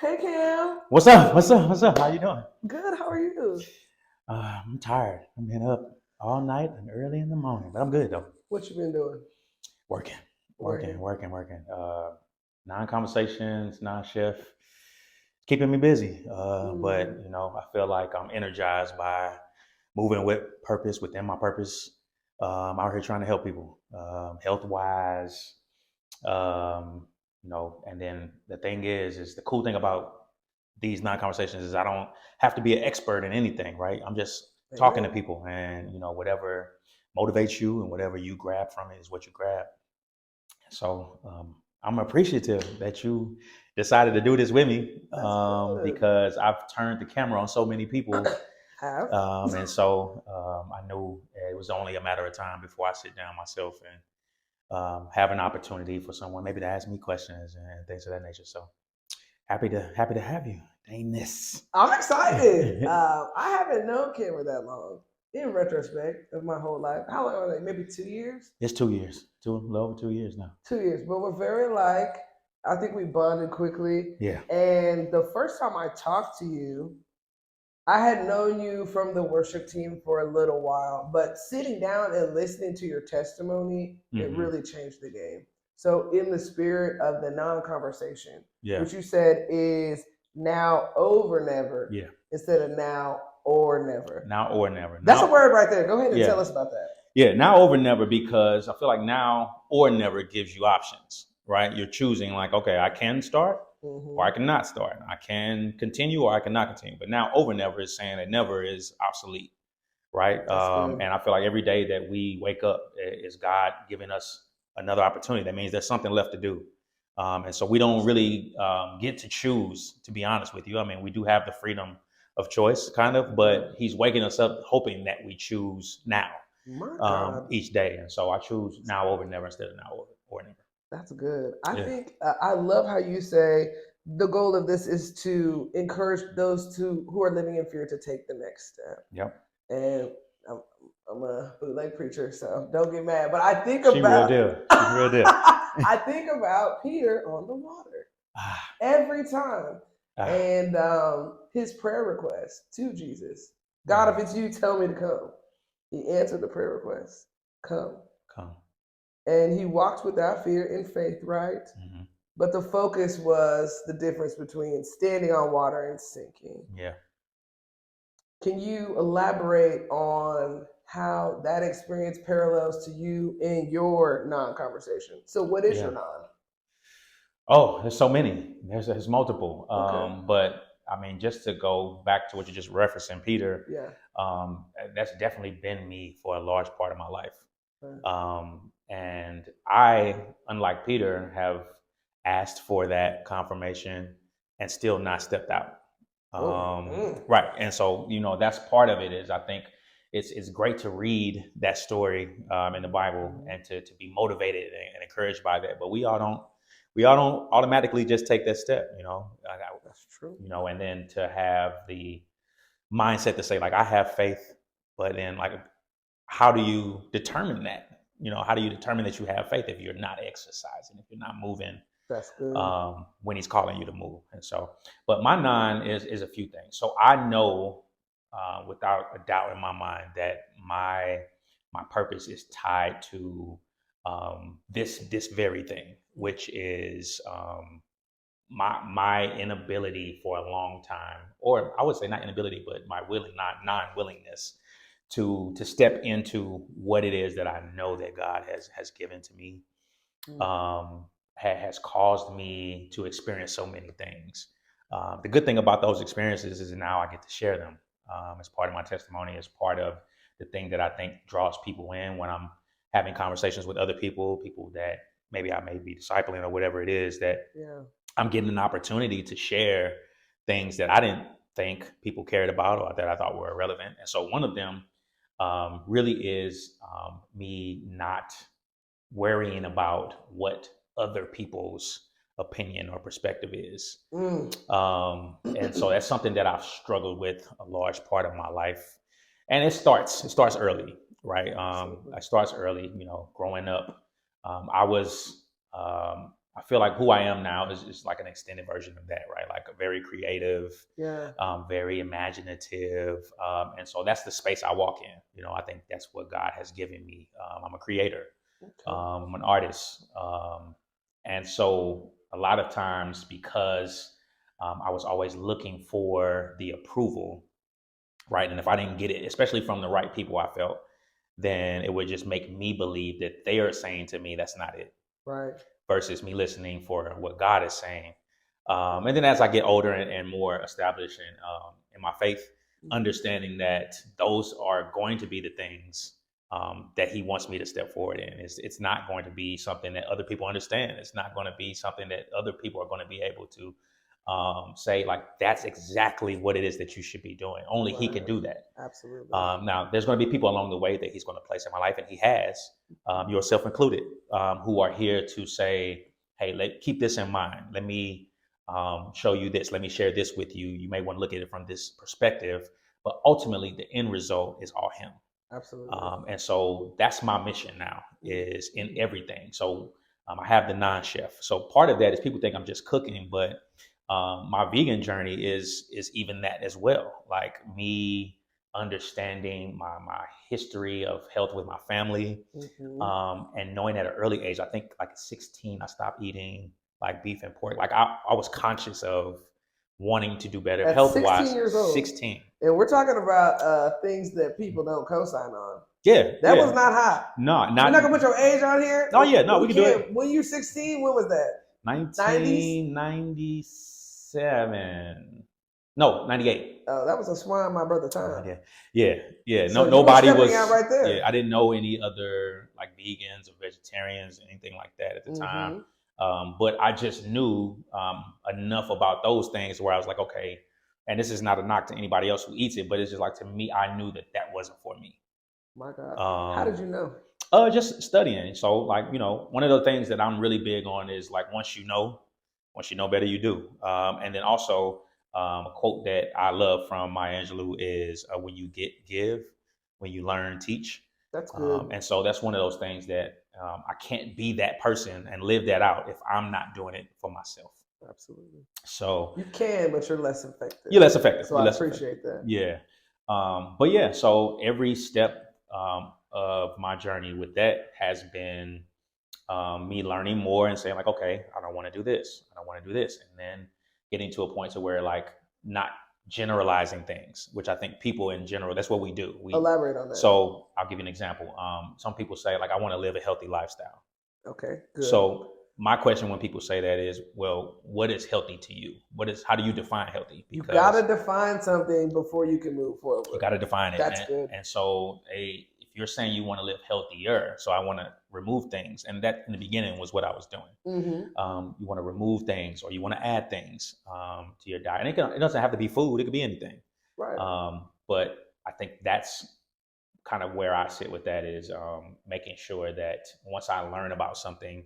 Hey Cam. What's up? What's up? What's up? How you doing? Good. How are you? I'm tired. I've been up all night and early in the morning, but I'm good though. What you been doing? Working, working, Working. working, working. Non-conversations, non-shift, keeping me busy. But Mm, I feel like I'm energized by moving with purpose within my purpose. Out here trying to help people, health wise. And then the thing is the cool thing about these non-conversations is I don't have to be an expert in anything, right? I'm just talking to amen. people, and whatever motivates you and whatever you grab from it is what you grab. So I'm appreciative that you decided to do this with me, That's good. because I've turned the camera on so many people, Have. and so I knew it was only a matter of time before I sit down myself and have an opportunity for someone maybe to ask me questions and things of that nature. So happy to have you, Danis. I'm excited. I haven't known Cameron that long. In retrospect of my whole life, how long are they? Maybe 2 years. It's 2 years, a little over 2 years now. 2 years, but we're very like. I think we bonded quickly. Yeah. And the first time I talked to you, I had known you from the worship team for a little while, but sitting down and listening to your testimony, it Mm-hmm. really changed the game. So, in the spirit of the non conversation, Yeah. which you said is now over never Yeah. instead of now or never. Now or never. That's Now, a word right there. Go ahead and yeah. tell us about that. Yeah. Now over never, because I feel like now or never gives you options, right? You're choosing like, okay, I can start or I cannot start. I can continue or I cannot continue. But now over never is saying that never is obsolete, right? That's good. And I feel like every day that we wake up is God giving us another opportunity. That means there's something left to do. And so we don't really get to choose, to be honest with you. I mean, we do have the freedom of choice, kind of, but He's waking us up hoping that we choose now, My God. each day. And so I choose now over never instead of now or never. That's good. I Yeah. think I love how you say the goal of this is to encourage those who are living in fear to take the next step. Yep. And I'm, I'm a bootleg preacher, so don't get mad. But I think She real about deal. She's real deal. I think about Peter on the water every time, and his prayer request to Jesus: God, if it's you, tell me to come. He answered the prayer request: come. Come. And he walked without fear in faith, right? Mm-hmm. But the focus was the difference between standing on water and sinking. Yeah. Can you elaborate on how that experience parallels to you in your non-conversation? So what is your non? Oh, there's so many. There's multiple. Okay. But I mean, just to go back to what you just referenced in Peter, Yeah. that's definitely been me for a large part of my life. Right. And I, unlike Peter, have asked for that confirmation and still not stepped out. Right. And so, that's part of it is I think it's great to read that story in the Bible and to be motivated and encouraged by that. But we all don't automatically just take that step, That's true. and then to have the mindset to say like, I have faith, but then like, how do you determine that? How do you determine that you have faith if you're not exercising, if you're not moving That's good. when He's calling you to move? And so, but my non is a few things. So I know without a doubt in my mind that my purpose is tied to this very thing, which is my inability for a long time, or I would say not inability, but my non-willingness to step into what it is that I know that God has given to me, has caused me to experience so many things. The good thing about those experiences is now I get to share them as part of my testimony, as part of the thing that I think draws people in when I'm having conversations with other people that maybe I may be discipling or whatever it is, that I'm getting an opportunity to share things that I didn't think people cared about or that I thought were irrelevant. And so one of them really is me not worrying about what other people's opinion or perspective is. And so that's something that I've struggled with a large part of my life. And it starts early, right? It starts early, growing up. I I feel like who I am now is like an extended version of that, right? Like a very creative, very imaginative. And so that's the space I walk in. You know, I think that's what God has given me. I'm a creator. I'm an artist. And so a lot of times because I was always looking for the approval, right? And if I didn't get it, especially from the right people, I felt, then it would just make me believe that they are saying to me, that's not it. Right. Versus me listening for what God is saying. And then as I get older and more established in my faith, understanding that those are going to be the things that he wants me to step forward in. It's not going to be something that other people understand. It's not going to be something that other people are going to be able to say, like, that's exactly what it is that you should be doing. Only he can do that. Absolutely. Now, there's going to be people along the way that he's going to place in my life, and he has, yourself included, who are here to say, hey, keep this in mind. Let me show you this. Let me share this with you. You may want to look at it from this perspective, but ultimately the end result is all him. Absolutely. And so that's my mission now, is in everything. So I have the non-chef. So part of that is people think I'm just cooking, but my vegan journey is even that as well. Like me understanding my history of health with my family, and knowing at an early age, I think like at 16, I stopped eating like beef and pork. Like I was conscious of wanting to do better at health-wise. 16 years old. 16. And we're talking about things that people don't co-sign on. Yeah. That was not hot. No, You're not gonna put your age on here? Oh yeah, no, we can do it. When you 16, when was that? 1997. No, 98. Oh, that was a swine my brother time. Yeah. So nobody was out right there. Yeah, I didn't know any other like vegans or vegetarians, anything like that at the time. But I just knew enough about those things where I was like, okay, and this is not a knock to anybody else who eats it, but it's just like, to me, I knew that wasn't for me. My God. How did you know? Just studying. So like, you know, one of the things that I'm really big on is like, once you know better, you do. And then also a quote that I love from Maya Angelou is when you give, when you learn, teach. That's good. And so that's one of those things that I can't be that person and live that out if I'm not doing it for myself. Absolutely. So you can, but you're less effective. You're less effective. So I appreciate that. Yeah. But yeah, so every step of my journey with that has been me learning more and saying like, okay, I don't want to do this. I don't want to do this. And then getting to a point to where like not generalizing things, which I think people in general, that's what we do. We elaborate on that. So I'll give you an example. Some people say like, I want to live a healthy lifestyle. Okay, good. So my question when people say that is, well, what is healthy to you? How do you define healthy? Because you got to define something before you can move forward. You got to define it. That's good. And so if you're saying you want to live healthier, so I want to remove things. And that in the beginning was what I was doing. You want to remove things or you want to add things to your diet. And it doesn't have to be food. It could be anything. Right. But I think that's kind of where I sit with that is making sure that once I learn about something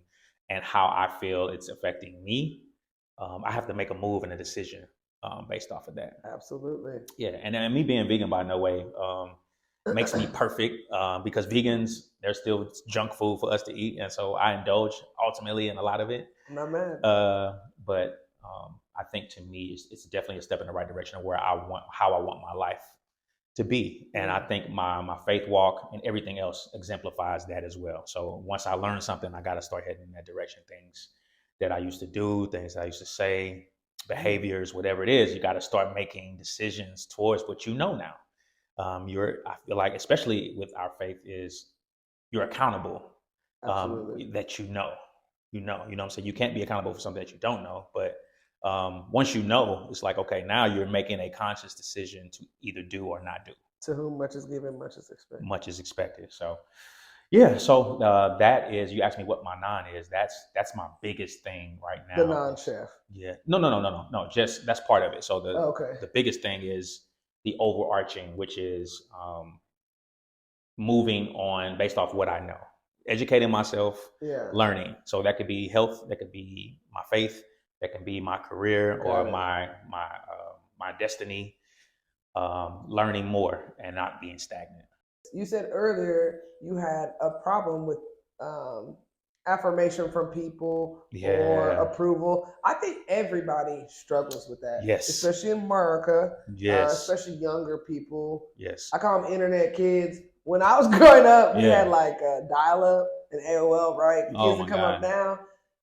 and how I feel it's affecting me, I have to make a move and a decision based off of that. Absolutely. Yeah, and me being vegan by no way makes me perfect because vegans, there's still junk food for us to eat, and so I indulge ultimately in a lot of it. I'm not mad. But I think to me, it's definitely a step in the right direction of how I want my life to be. And I think my faith walk and everything else exemplifies that as well. So once I learn something, I got to start heading in that direction. Things that I used to do, things I used to say, behaviors, whatever it is, you got to start making decisions towards what you know now. I feel like, especially with our faith, is you're accountable. That you know what I'm saying? You can't be accountable for something that you don't know, but once you know, it's like, okay, now you're making a conscious decision to either do or not do. To whom much is given, much is expected. Much is expected. So, yeah. So that is, you asked me what my non is. That's my biggest thing right now. The non-chef. Yeah. No. Just that's part of it. So the biggest thing is the overarching, which is moving on based off what I know, educating myself, learning. So that could be health, that could be my faith, that can be my career or my destiny, learning more and not being stagnant. You said earlier you had a problem with affirmation from people or Yeah. approval. I think everybody struggles with that, Yes. especially in America, Yes. especially younger people. Yes. I call them internet kids. When I was growing up, we Yeah. had like dial-up and AOL, right? The Oh kids my that come God. up now,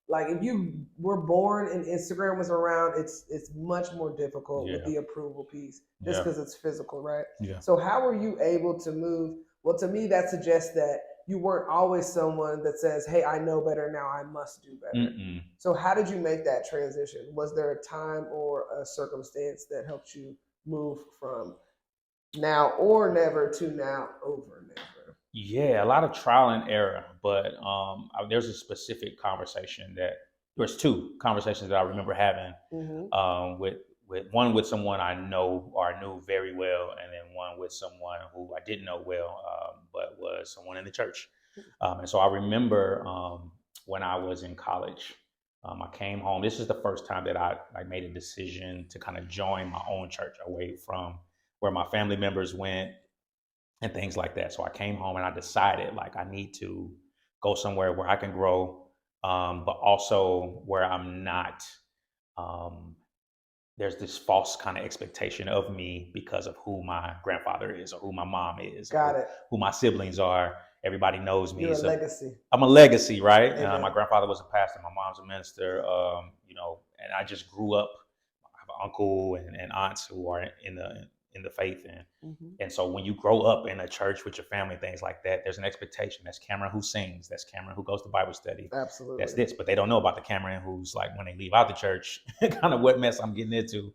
like if you were born and Instagram was around, it's much more difficult with Yeah. the approval piece, just Yeah. because it's physical, right? Yeah. So how were you able to move? Well, to me, that suggests that you weren't always someone that says, "Hey, I know better now. I must do better." Mm-mm. So how did you make that transition? Was there a time or a circumstance that helped you move from now or never to now over never? Yeah, a lot of trial and error, but there's a specific conversation there's two conversations that I remember having with one with someone I know or I knew very well, and then one with someone who I didn't know well, but was someone in the church. And so I remember when I was in college, I came home. This is the first time that I made a decision to kind of join my own church away from where my family members went and things like that. So I came home and I decided like I need to go somewhere where I can grow, but also where I'm not. There's this false kind of expectation of me because of who my grandfather is or who my mom is, Got it. who my siblings are. Everybody knows me. You're a legacy. I'm a legacy, right? Amen. My grandfather was a pastor. My mom's a minister. And I just grew up. I have an uncle and aunts who are in the faith, and so when you grow up in a church with your family, things like that, there's an expectation. That's Cameron who sings. That's Cameron who goes to Bible study. Absolutely. That's this, but they don't know about the Cameron who's like when they leave out the church, kind of what mess I'm getting into,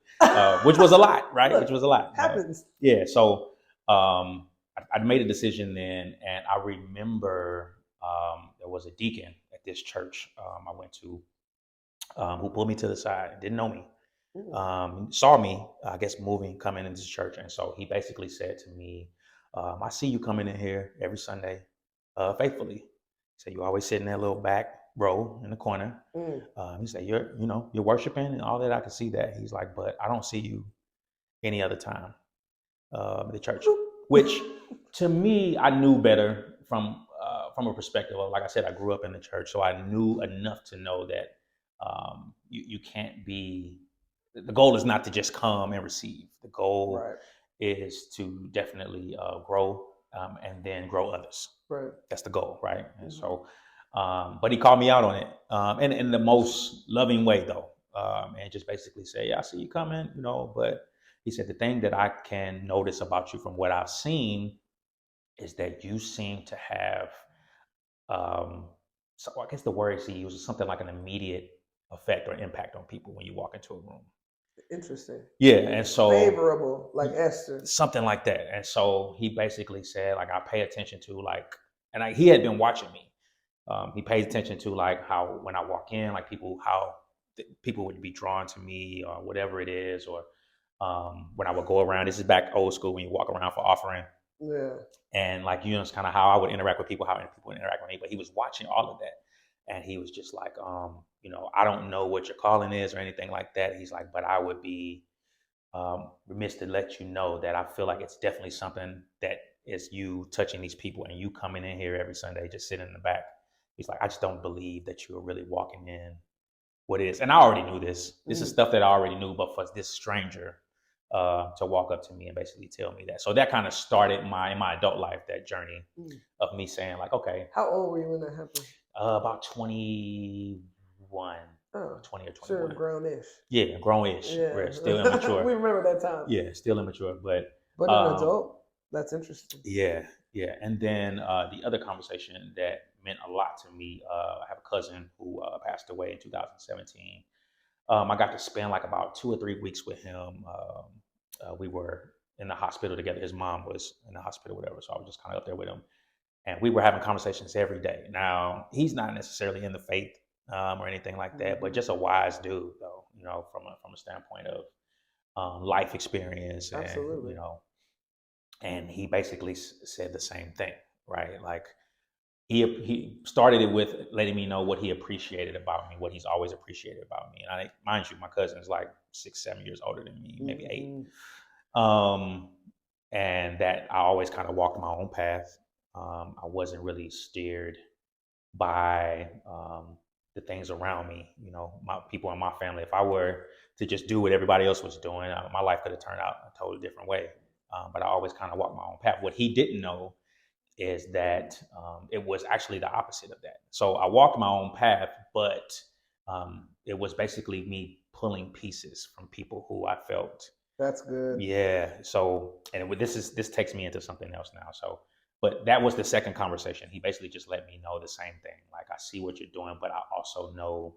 which was a lot, right? Look, which was a lot. Happens. Yeah. So I made a decision then, and I remember there was a deacon at this church I went to who pulled me to the side, didn't know me, saw me, I guess, coming into church. And so he basically said to me, I see you coming in here every Sunday faithfully. He said, you always sit in that little back row in the corner. He said, you're worshiping and all that. I can see that. He's like, but I don't see you any other time at the church, which to me, I knew better from a perspective of, like I said, I grew up in the church. So I knew enough to know that you can't be, the goal is not to just come and receive. The goal is to definitely grow and then grow others. Right. That's the goal, right? And so, but he called me out on it, and in the most loving way, though, and just basically say, "Yeah, I see you coming," But he said the thing that I can notice about you from what I've seen is that you seem to have, so I guess the word he used is something like an immediate effect or impact on people when you walk into a room. Interesting. Yeah, and so favorable, like Esther, something like that. And so he basically said, like, I pay attention to he had been watching me. He pays attention to like how when I walk in, like how people would be drawn to me or whatever it is, or when I would go around. This is back old school when you walk around for offering. Yeah. And like, it's kind of how I would interact with people, how people would interact with me. But he was watching all of that. And he was just like, I don't know what your calling is or anything like that. He's like, but I would be remiss to let you know that I feel like it's definitely something that is you touching these people and you coming in here every Sunday, just sitting in the back. He's like, I just don't believe that you're really walking in what it is. And I already knew this. This is stuff that I already knew, but for this stranger to walk up to me and basically tell me that. So that kind of started in my adult life, that journey of me saying like, okay. How old were you when that happened? About 21. 20 or 21. Sure, grown-ish. Yeah, grown-ish. Yeah. We're still immature. We remember that time. Yeah, still immature, but an adult. That's interesting. Yeah. And then the other conversation that meant a lot to me, I have a cousin who passed away in 2017. I got to spend like about 2 or 3 weeks with him. We were in the hospital together. His mom was in the hospital, whatever. So I was just kind of up there with him. And we were having conversations every day. Now, he's not necessarily in the faith or anything like that, but just a wise dude, though, from a standpoint of life experience. And, Absolutely. And he basically said the same thing, right? Like he started it with letting me know what he appreciated about me, what he's always appreciated about me. And mind you, my cousin is like 6-7 years older than me, maybe 8. And that I always kind of walked my own path. I wasn't really steered by the things around me. You know, my people in my family. If I were to just do what everybody else was doing, my life could have turned out a totally different way. But I always kind of walked my own path. What he didn't know is that it was actually the opposite of that. So I walked my own path, but it was basically me pulling pieces from people who I felt. That's good. Yeah. So, and this takes me into something else now. So, but that was the second conversation. He basically just let me know the same thing. Like, I see what you're doing, but I also know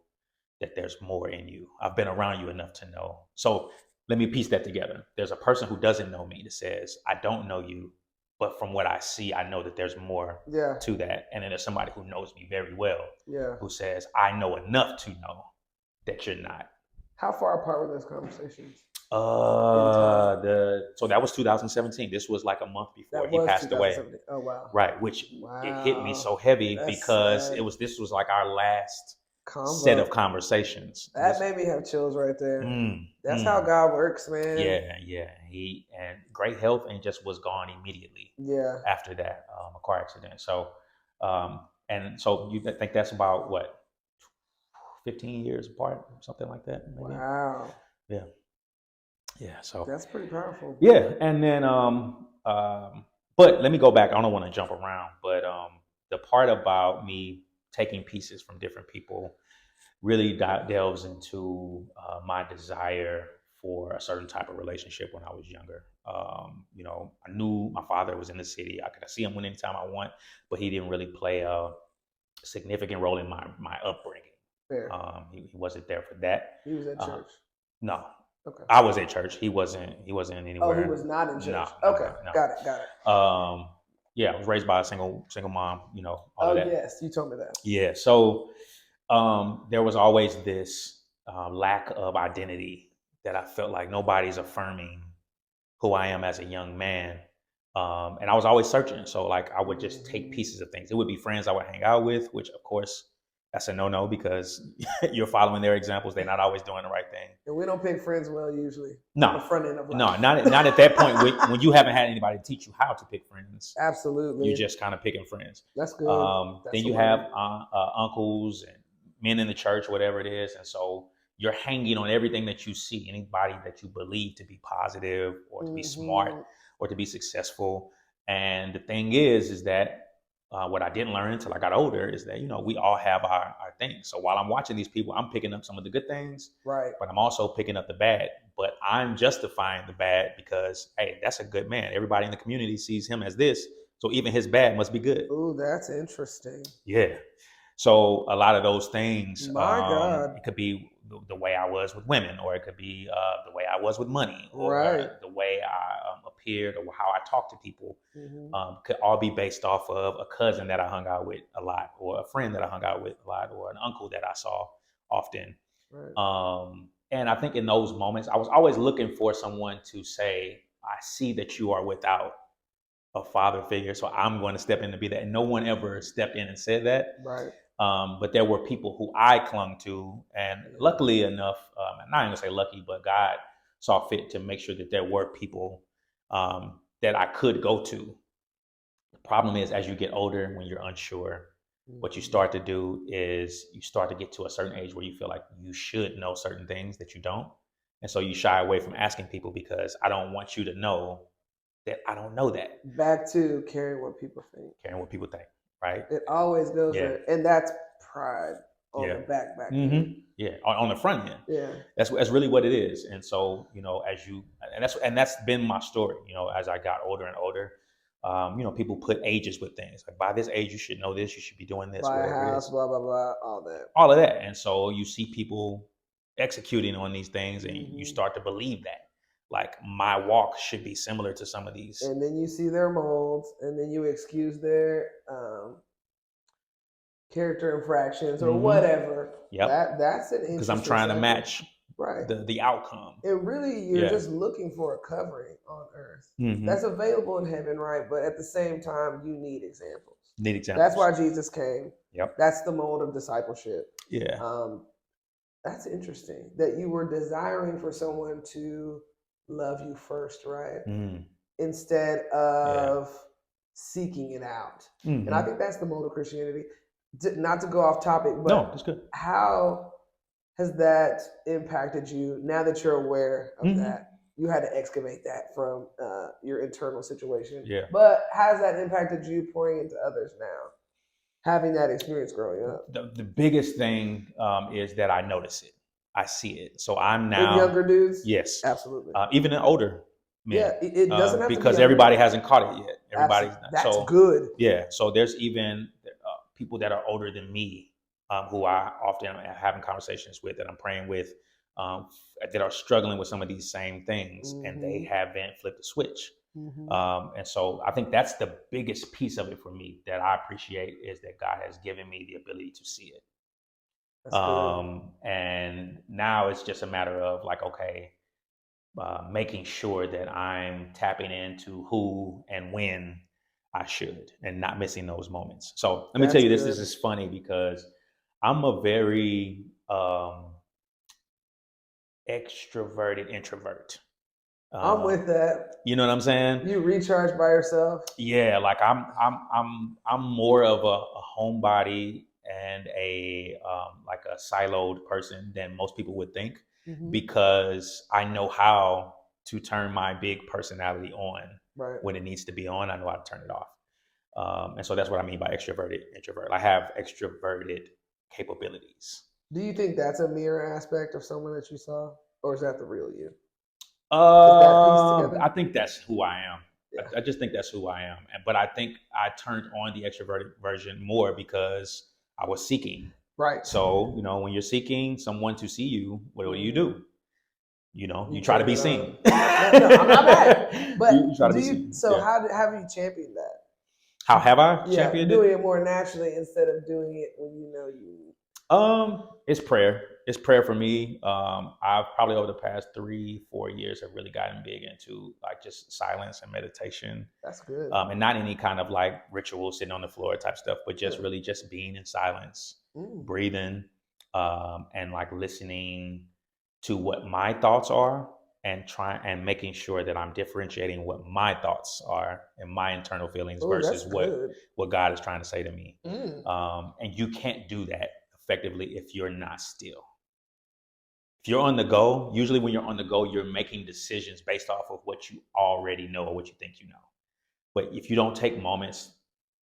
that there's more in you. I've been around you enough to know. So let me piece that together. There's a person who doesn't know me that says, I don't know you, but from what I see, I know that there's more to that. And then there's somebody who knows me very well, who says, I know enough to know that you're not. How far apart were those conversations? So that was 2017. This was like a month before he passed away. Oh wow! Right, which it hit me so heavy because sad. This was like our last set of conversations. That made me have chills right there. That's how God works, man. Yeah. He and great health and just was gone immediately. Yeah. After that, a car accident. So, and so you think that's about what, 15 years apart, something like that? Maybe? Wow. Yeah. So that's pretty powerful. Yeah, and then but let me go back. I don't want to jump around, but the part about me taking pieces from different people really delves into my desire for a certain type of relationship when I was younger. You know, I knew my father was in the city. I could see him anytime I want, but he didn't really play a significant role in my upbringing. He wasn't there for that. He was at church? No. Okay. I was at church. He wasn't anywhere. Oh, he was not in church. No, okay. No. Got it. Yeah, I was raised by a single mom, you know, all of that. Yes, you told me that. Yeah. So there was always this lack of identity that I felt like nobody's affirming who I am as a young man. And I was always searching. So like I would just take pieces of things. It would be friends I would hang out with, which of course that's a no-no because you're following their examples. They're not always doing the right thing. And we don't pick friends well usually. No. The front end of life. No, not at that point when you haven't had anybody teach you how to pick friends. Absolutely. You're just kind of picking friends. That's good. Then you have uncles and men in the church, whatever it is. And so you're hanging on everything that you see, anybody that you believe to be positive or to be smart or to be successful. And the thing is that what I didn't learn until I got older is that, you know, we all have our things. So while I'm watching these people, I'm picking up some of the good things, right? But I'm also picking up the bad. But I'm justifying the bad because, hey, that's a good man. Everybody in the community sees him as this. So even his bad must be good. Ooh, that's interesting. Yeah. So a lot of those things, my God, it could be the way I was with women, or it could be the way I was with money, or the way I appeared, or how I talked to people. Could all be based off of a cousin that I hung out with a lot, or a friend that I hung out with a lot, or an uncle that I saw often. Right. And I think in those moments, I was always looking for someone to say, I see that you are without a father figure, so I'm going to step in to be that. And no one ever stepped in and said that. Right. But there were people who I clung to, and luckily enough, I'm not even gonna say lucky, but God saw fit to make sure that there were people that I could go to. The problem is, as you get older, when you're unsure, what you start to do is you start to get to a certain age where you feel like you should know certain things that you don't. And so you shy away from asking people because I don't want you to know that I don't know that. Back to caring what people think. Caring what people think. Right. It always goes there. And that's pride on the back end. Yeah. On the front end. Yeah. That's really what it is. And so, you know, that's been my story, you know, as I got older and older. You know, people put ages with things. Like by this age, you should know this, you should be doing this. Buy a house, blah, blah, blah, all that. All of that. And so you see people executing on these things and you start to believe that. Like my walk should be similar to some of these. And then you see their molds and then you excuse their character infractions or whatever. Yeah. That's an interesting because I'm trying to match right. the outcome. And really you're just looking for a covering on earth. That's available in heaven, right? But at the same time, you need examples. That's why Jesus came. Yep. That's the mold of discipleship. Yeah. That's interesting that you were desiring for someone to love you first, right? Instead of seeking it out. And I think that's the mold of Christianity. not to go off topic, but no, that's good. How has that impacted you now that you're aware of that? You had to excavate that from your internal situation. Yeah. But how has that impacted you pouring into others now, having that experience growing up? The biggest thing is that I notice it. I see it. So I'm now with younger dudes. Yes, absolutely. Even in older men. Yeah, it doesn't have because to be everybody hasn't caught it yet. Everybody's that's good. Yeah. So there's even people that are older than me who I often am having conversations with, that I'm praying with, that are struggling with some of these same things, and they haven't flipped the switch. And so I think that's the biggest piece of it for me that I appreciate, is that God has given me the ability to see it. And now it's just a matter of like, okay, making sure that I'm tapping into who and when I should, and not missing those moments. So let me tell you this. This is funny because I'm a very extroverted introvert. I'm with that. You know what I'm saying? You recharge by yourself. Yeah, like I'm more of a homebody and a like a siloed person than most people would think, because I know how to turn my big personality on when it needs to be on. I know how to turn it off, and so that's what I mean by extroverted introvert. I have extroverted capabilities. Do you think that's a mirror aspect of someone that you saw, or is that the real you? I think that's who I am. Yeah. I just think that's who I am. But I think I turned on the extroverted version more because I was seeking. Right. So, when you're seeking someone to see you, what do you do? You try to be seen. No, I'm not mad. But you try to be seen. So how have you championed that? How have I championed doing it more naturally instead of doing it when you know you. It's prayer. It's prayer for me. I've probably over the past 3-4 years have really gotten big into like just silence and meditation. That's good. And not any kind of like ritual sitting on the floor type stuff, but just really just being in silence, breathing, and like listening to what my thoughts are, and making sure that I'm differentiating what my thoughts are and my internal feelings versus what God is trying to say to me. And you can't do that effectively if you're not still. If you're on the go, usually when you're on the go, you're making decisions based off of what you already know or what you think you know. But if you don't take moments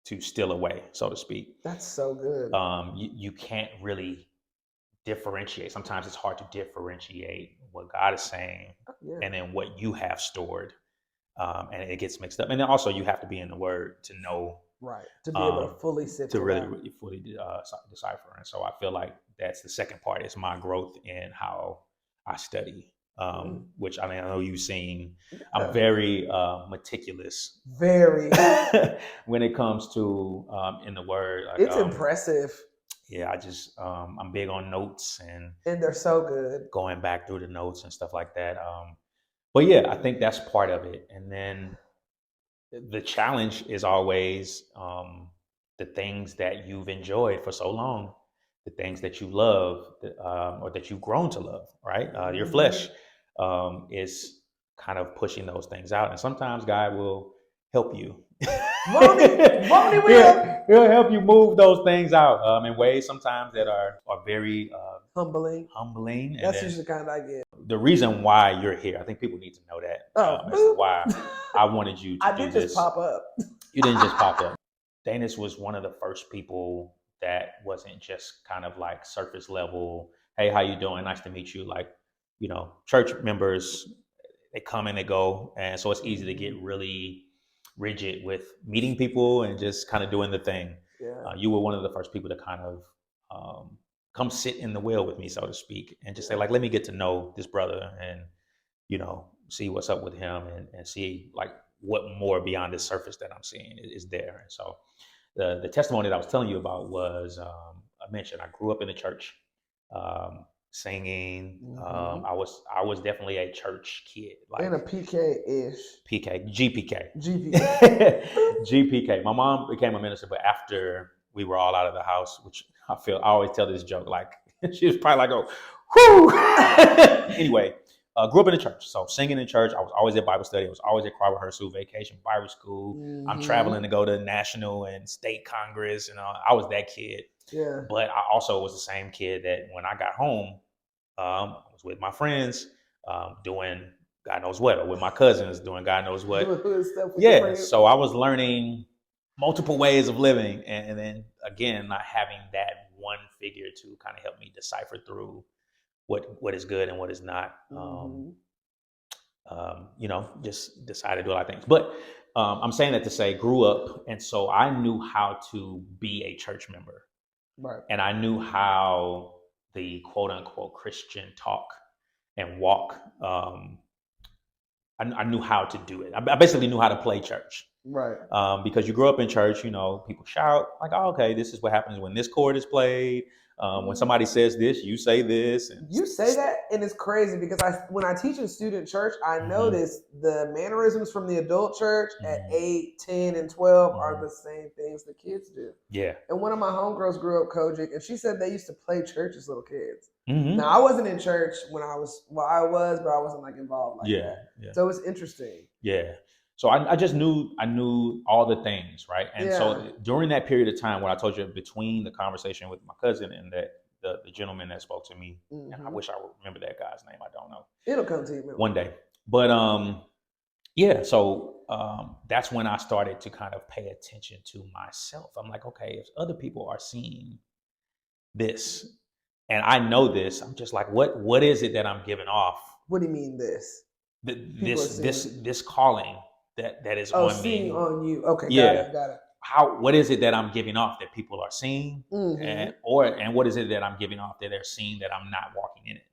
to still away, so to speak, that's so good. You can't really differentiate. Sometimes it's hard to differentiate what God is saying and then what you have stored, and it gets mixed up. And then also you have to be in the Word to know. Right, to be able to fully sift to really fully decipher. And so I feel like that's the second part, is my growth in how I study, which I know you've seen. I'm very meticulous. Very. When it comes to in the Word. Like, it's impressive. Yeah, I'm big on notes, and they're so good. Going back through the notes and stuff like that. But yeah, I think that's part of it. And then the challenge is always the things that you've enjoyed for so long, the things that you love, or that you've grown to love, right? Your flesh is kind of pushing those things out. And sometimes God will help you. Won't he will. He'll help you move those things out in ways sometimes that are very humbling. And that's usually kind of I get. The reason why you're here, I think people need to know that. That's why I wanted you to do this. I didn't just pop up. You didn't just pop up. Danis was one of the first people that wasn't just kind of like surface level, hey, how you doing? Nice to meet you. Like, church members, they come and they go. And so it's easy to get really rigid with meeting people and just kind of doing the thing. Yeah. You were one of the first people to kind of come sit in the wheel with me, so to speak, and just say, like, let me get to know this brother and, see what's up with him and see like what more beyond the surface that I'm seeing is there. And so the testimony that I was telling you about was, I mentioned I grew up in the church, singing. I was definitely a church kid. Like, and a PK-ish. GPK. GPK. GPK. My mom became a minister, but after we were all out of the house, which I always tell this joke, like she was probably like, oh, whoo. Anyway, grew up in the church. So singing in church, I was always at Bible study. I was always at choir rehearsal, vacation, Bible school. I'm traveling to go to national and state congress. I was that kid. Yeah. But I also was the same kid that when I got home, I was with my friends doing God knows what, or with my cousins doing God knows what. Doing stuff with your Yeah, friends. so I was learning multiple ways of living, and then again, not having that one figure to kind of help me decipher through what is good and what is not. Just decided to do a lot of things. But I'm saying that to say, grew up, and so I knew how to be a church member, Right. and I knew how the quote unquote Christian talk and walk. I knew how to do it. I basically knew how to play church. Right. Because you grow up in church, people shout like, "Oh, okay, this is what happens when this chord is played. When somebody says this, you say this." And you say that, and it's crazy because when I teach in student church, I notice the mannerisms from the adult church at 8, 10, and 12 are the same things the kids do. Yeah. And one of my homegirls grew up Kojic, and she said they used to play church as little kids. Now, I wasn't in church when I was, but I wasn't like involved like that. Yeah. So it's interesting. Yeah. So I just knew all the things, right? And so during that period of time, when I told you between the conversation with my cousin and that the gentleman that spoke to me, and I wish I remember that guy's name. I don't know. It'll come to you one day. But so that's when I started to kind of pay attention to myself. I'm like, okay, if other people are seeing this and I know this, I'm just like, what is it that I'm giving off? What do you mean this? This calling that is on seeing me. On you. Okay, yeah. Got it. What is it that I'm giving off that people are seeing? And what is it that I'm giving off that they're seeing that I'm not walking in it?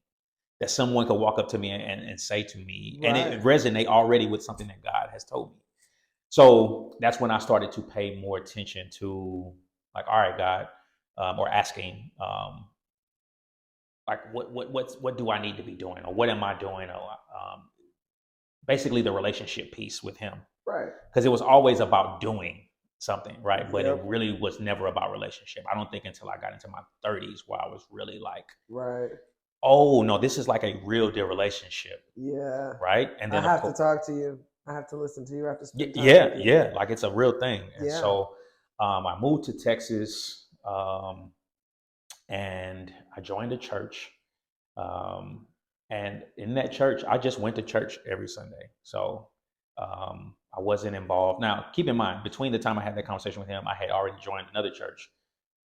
That someone could walk up to me and say to me, and it resonate already with something that God has told me. So that's when I started to pay more attention to, like, all right, God, or asking, like, what do I need to be doing, or what am I doing, or basically the relationship piece with Him, right? Because it was always about doing something, right? But it really was never about relationship. I don't think until I got into my 30s where I was really like, right. Oh no, this is like a real deal relationship. Yeah. Right. And then I have to talk to you. I have to listen to you. I have to spend time with you. Yeah. Like it's a real thing. And so I moved to Texas and I joined a church. And in that church, I just went to church every Sunday. So I wasn't involved. Now, keep in mind, between the time I had that conversation with him, I had already joined another church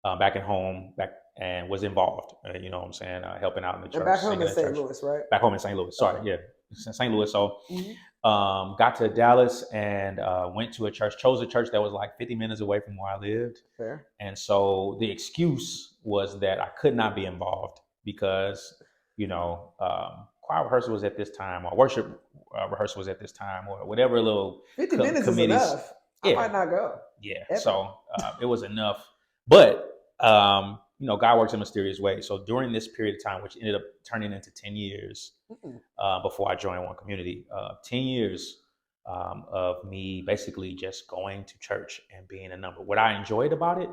back at home, and was involved, you know what I'm saying, helping out in the church. And back home in St. Louis, right? Back home in St. Louis, sorry, yeah, St. Louis. So got to Dallas and went to a church, chose a church that was like 50 minutes away from where I lived. Fair. And so the excuse was that I could not be involved because, choir rehearsal was at this time, or worship rehearsal was at this time, or whatever little 50 minutes committees. Is enough. I might not go. Yeah, ever. So it was enough. But God works in mysterious ways. So during this period of time, which ended up turning into 10 years before I joined One Community, 10 years of me basically just going to church and being a number. What I enjoyed about it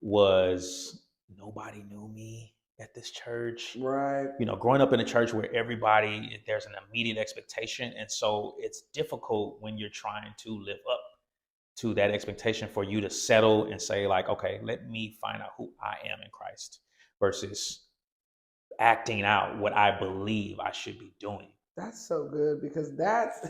was nobody knew me at this church. Right. Growing up in a church where there's an immediate expectation. And so it's difficult when you're trying to live up to that expectation for you to settle and say, like, okay, let me find out who I am in Christ versus acting out what I believe I should be doing. That's so good, because that's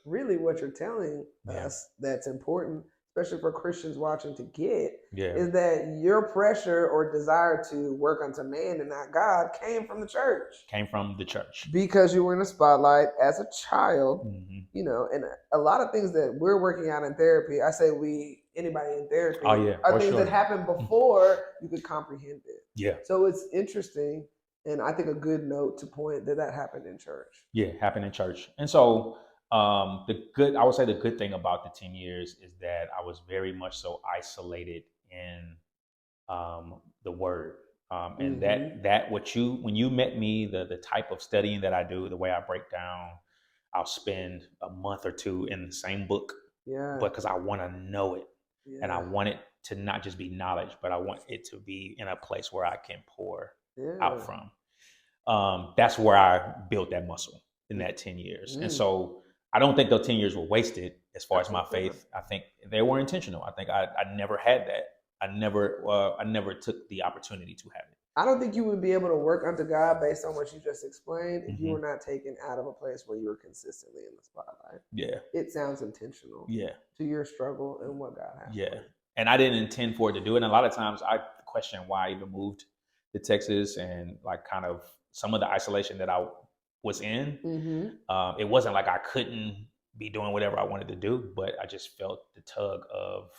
really what you're telling us that's important, especially for Christians watching, to get, is that your pressure or desire to work unto man and not God came from the church. Because you were in the spotlight as a child, and a lot of things that we're working out in therapy, I say anybody in therapy, are things that happened before you could comprehend it. Yeah. So it's interesting. And I think a good note to point that happened in church. Yeah, happened in church. And so I would say the good thing about the 10 years is that I was very much so isolated in the word. And that when you met me, the type of studying that I do, the way I break down, I'll spend a month or two in the same book. Yeah. Because I want to know it. Yeah. And I want it to not just be knowledge, but I want it to be in a place where I can pour out from. That's where I built that muscle in that 10 years. And so I don't think those 10 years were wasted as far as my faith. I think they were intentional. I think I never had that I never took the opportunity to have it. I don't think you would be able to work unto God based on what you just explained if you were not taken out of a place where you were consistently in the spotlight. Yeah. It sounds intentional. Yeah. To your struggle and what God has. Yeah. And I didn't intend for it to do it. And a lot of times I question why I even moved to Texas and like kind of some of the isolation that I was in. It wasn't like I couldn't be doing whatever I wanted to do, but I just felt the tug of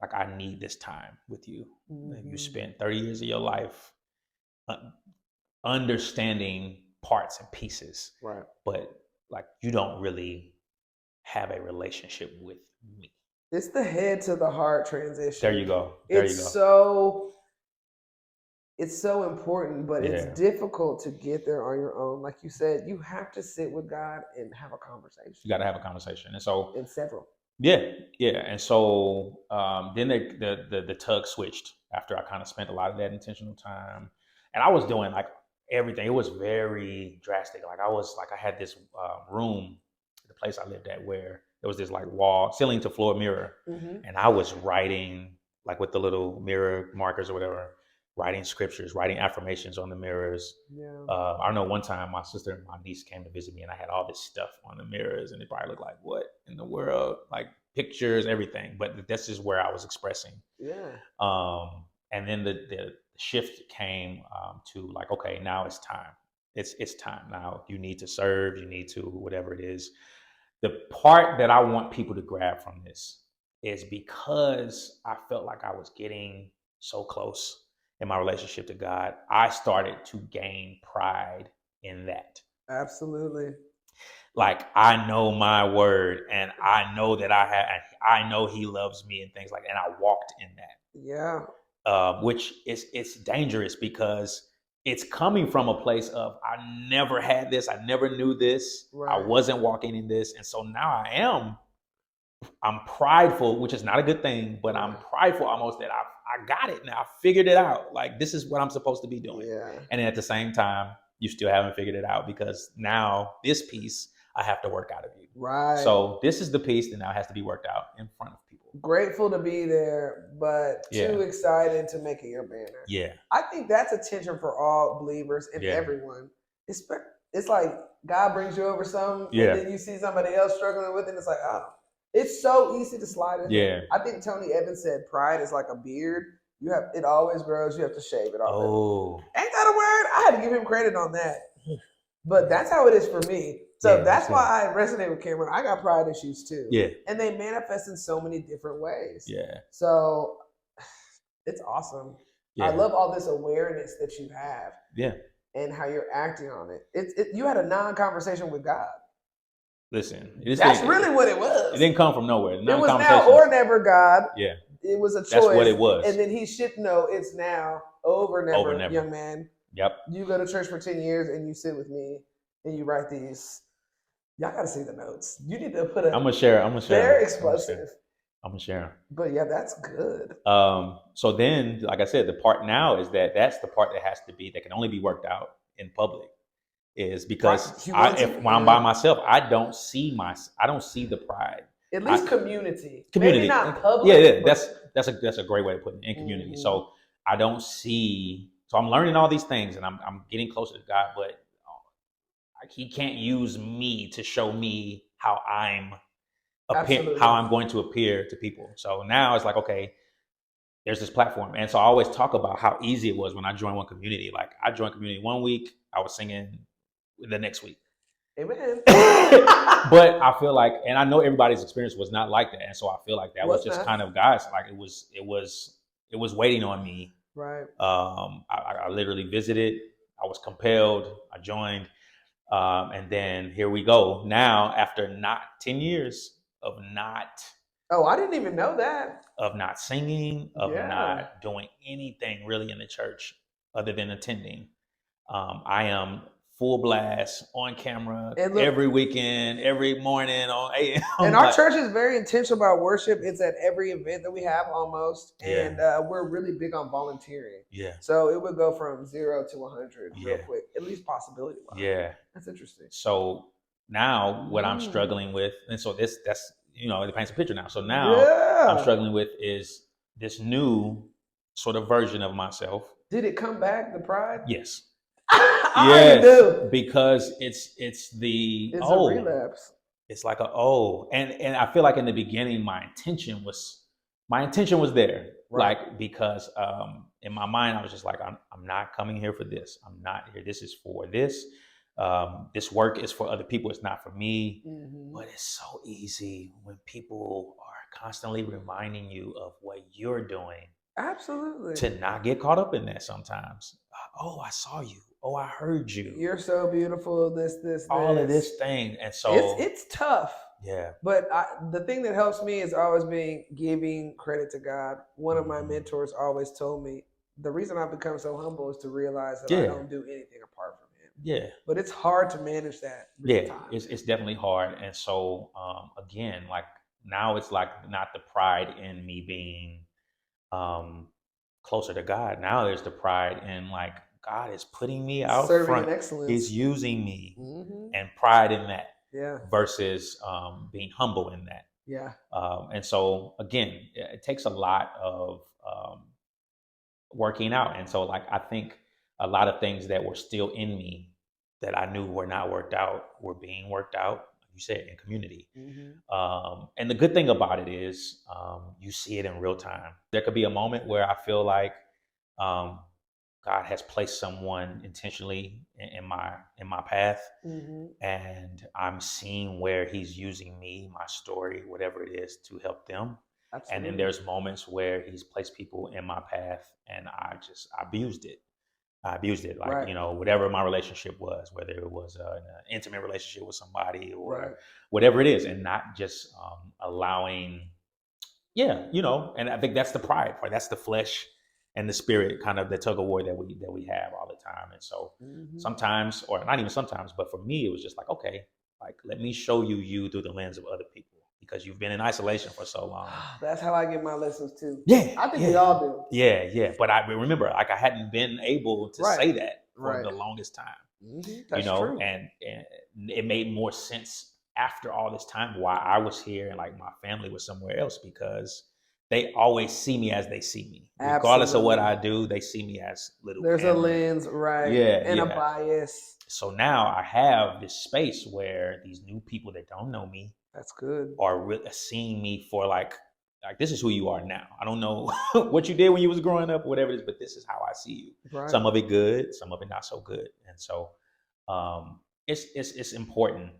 like, I need this time with you. You spent 30 years of your life understanding parts and pieces, right? But like, you don't really have a relationship with me. It's the head to the heart transition. There you go. It's so important, but it's difficult to get there on your own. Like you said, you have to sit with God and have a conversation. You got to have a conversation. And so, and several. Yeah. And so then the tug switched after I kind of spent a lot of that intentional time. And I was doing like everything. It was very drastic. Like I had this room, the place I lived at, where there was this like ceiling to floor mirror. And I was writing like with the little mirror markers or whatever, writing scriptures, writing affirmations on the mirrors. I know one time my sister and my niece came to visit me and I had all this stuff on the mirrors and it probably looked like, what in the world? Like pictures, everything. But this is where I was expressing. And then the shift came to like, okay, now it's time. It's time. Now you need to serve, you need to whatever it is. The part that I want people to grab from this is because I felt like I was getting so close in my relationship to God, I started to gain pride in that. Absolutely. Like, I know my word and I know that I know he loves me and things like that. And I walked in that. Which it's dangerous because it's coming from a place of, I never had this. I never knew this. Right. I wasn't walking in this. And so now I'm prideful, which is not a good thing, but I'm prideful almost that I got it now. I figured it out. Like, this is what I'm supposed to be doing. And then at the same time, you still haven't figured it out because now this piece I have to work out of you. Right. So this is the piece that now has to be worked out in front of people. Grateful to be there, but too excited to make it your banner. Yeah. I think that's a tension for all believers and everyone. It's like God brings you over something and then you see somebody else struggling with it and it's like, oh. It's so easy to slide in. Yeah. I think Tony Evans said pride is like a beard. It always grows. You have to shave it off. Oh. Ain't that a word? I had to give him credit on that. But that's how it is for me. So that's why I resonate with Cameron. I got pride issues too. Yeah. And they manifest in so many different ways. Yeah. So it's awesome. Yeah. I love all this awareness that you have. Yeah. And how you're acting on it. You had a non-conversation with God. Listen, that's really what it was. It didn't come from nowhere. It was now or never, God. Yeah. It was a choice. That's what it was. And then he should know it's now over never, young man. Yep. You go to church for 10 years and you sit with me and you write these. Y'all got to see the notes. You need to put I'm going to share. They're explosive. I'm going to share them. But yeah, that's good. So then, like I said, the part now is that's the part that can only be worked out in public. Is because when I'm by myself, I don't see the pride. At least community. Maybe not public. Yeah. That's a great way to put it, in community. Mm-hmm. So I don't see. So I'm learning all these things, and I'm getting closer to God. But He can't use me to show me how I'm going to appear to people. So now it's like, okay, there's this platform, and so I always talk about how easy it was when I joined one community. Like, I joined community 1 week, I was singing the next week. Amen. But I feel like, and I know everybody's experience was not like that, and so I feel like that was just kind of God's. Like, it was waiting on me. Right. I literally visited. I was compelled. I joined, and then here we go. Now, after not 10 years of not. Oh, I didn't even know that. Of not singing, of not doing anything really in the church other than attending. I am full blast on camera every weekend, every morning on AM. And our church is very intentional about worship. It's at every event that we have almost. And we're really big on volunteering. Yeah. So it would go from 0 to 100 real quick, at least possibility wise. Yeah. That's interesting. So now what I'm struggling with, and so that's it paints a picture now. So now I'm struggling with is this new sort of version of myself. Did it come back, the pride? Yes. I do. Because it's a relapse. It's like and I feel like in the beginning my intention was there, Right. like, because in my mind I was just like, I'm not coming here for this. I'm not here. This is for this. This work is for other people. It's not for me. But it's so easy when people are constantly reminding you of what you're doing. Absolutely. To not get caught up in that sometimes. Oh, I saw you. Oh, I heard you. You're so beautiful. This. All of this thing. And so it's tough. Yeah. But the thing that helps me is always giving credit to God. One of my mentors always told me, the reason I've become so humble is to realize that I don't do anything apart from Him. Yeah. But it's hard to manage that. It's definitely hard. And so, again, like now it's like not the pride in me being closer to God. Now there's the pride in like, God is putting me out front. Excellence. He's using me, and pride in that. Yeah. Versus being humble in that. Yeah. And so again, it takes a lot of working out. And so like I think a lot of things that were still in me that I knew were not worked out were being worked out, like you said, in community. And the good thing about it is you see it in real time. There could be a moment where I feel like God has placed someone intentionally in my path, and I'm seeing where He's using me, my story, whatever it is, to help them. Absolutely. And then there's moments where He's placed people in my path, and I abused it. Like, right. You know, whatever my relationship was, whether it was an intimate relationship with somebody or whatever it is, and not just allowing, you know. And I think that's the pride part. That's the flesh and the spirit, kind of the tug of war that we have all the time. And so sometimes, or not even sometimes, but for me, it was just like, okay, like, let me show you through the lens of other people, because you've been in isolation for so long. That's how I get my lessons too. Yeah. I think we all do. Yeah. But I remember, like, I hadn't been able to say that for the longest time. That's true. And it made more sense after all this time why I was here and like my family was somewhere else, because they always see me as they see me. Regardless of what I do, they see me as little There's Cameron. A lens, right? And a bias. So now I have this space where these new people that don't know me, that's good, are seeing me for like this is who you are now. I don't know what you did when you was growing up or whatever it is, but this is how I see you. Right. Some of it good, some of it not so good. And so it's important.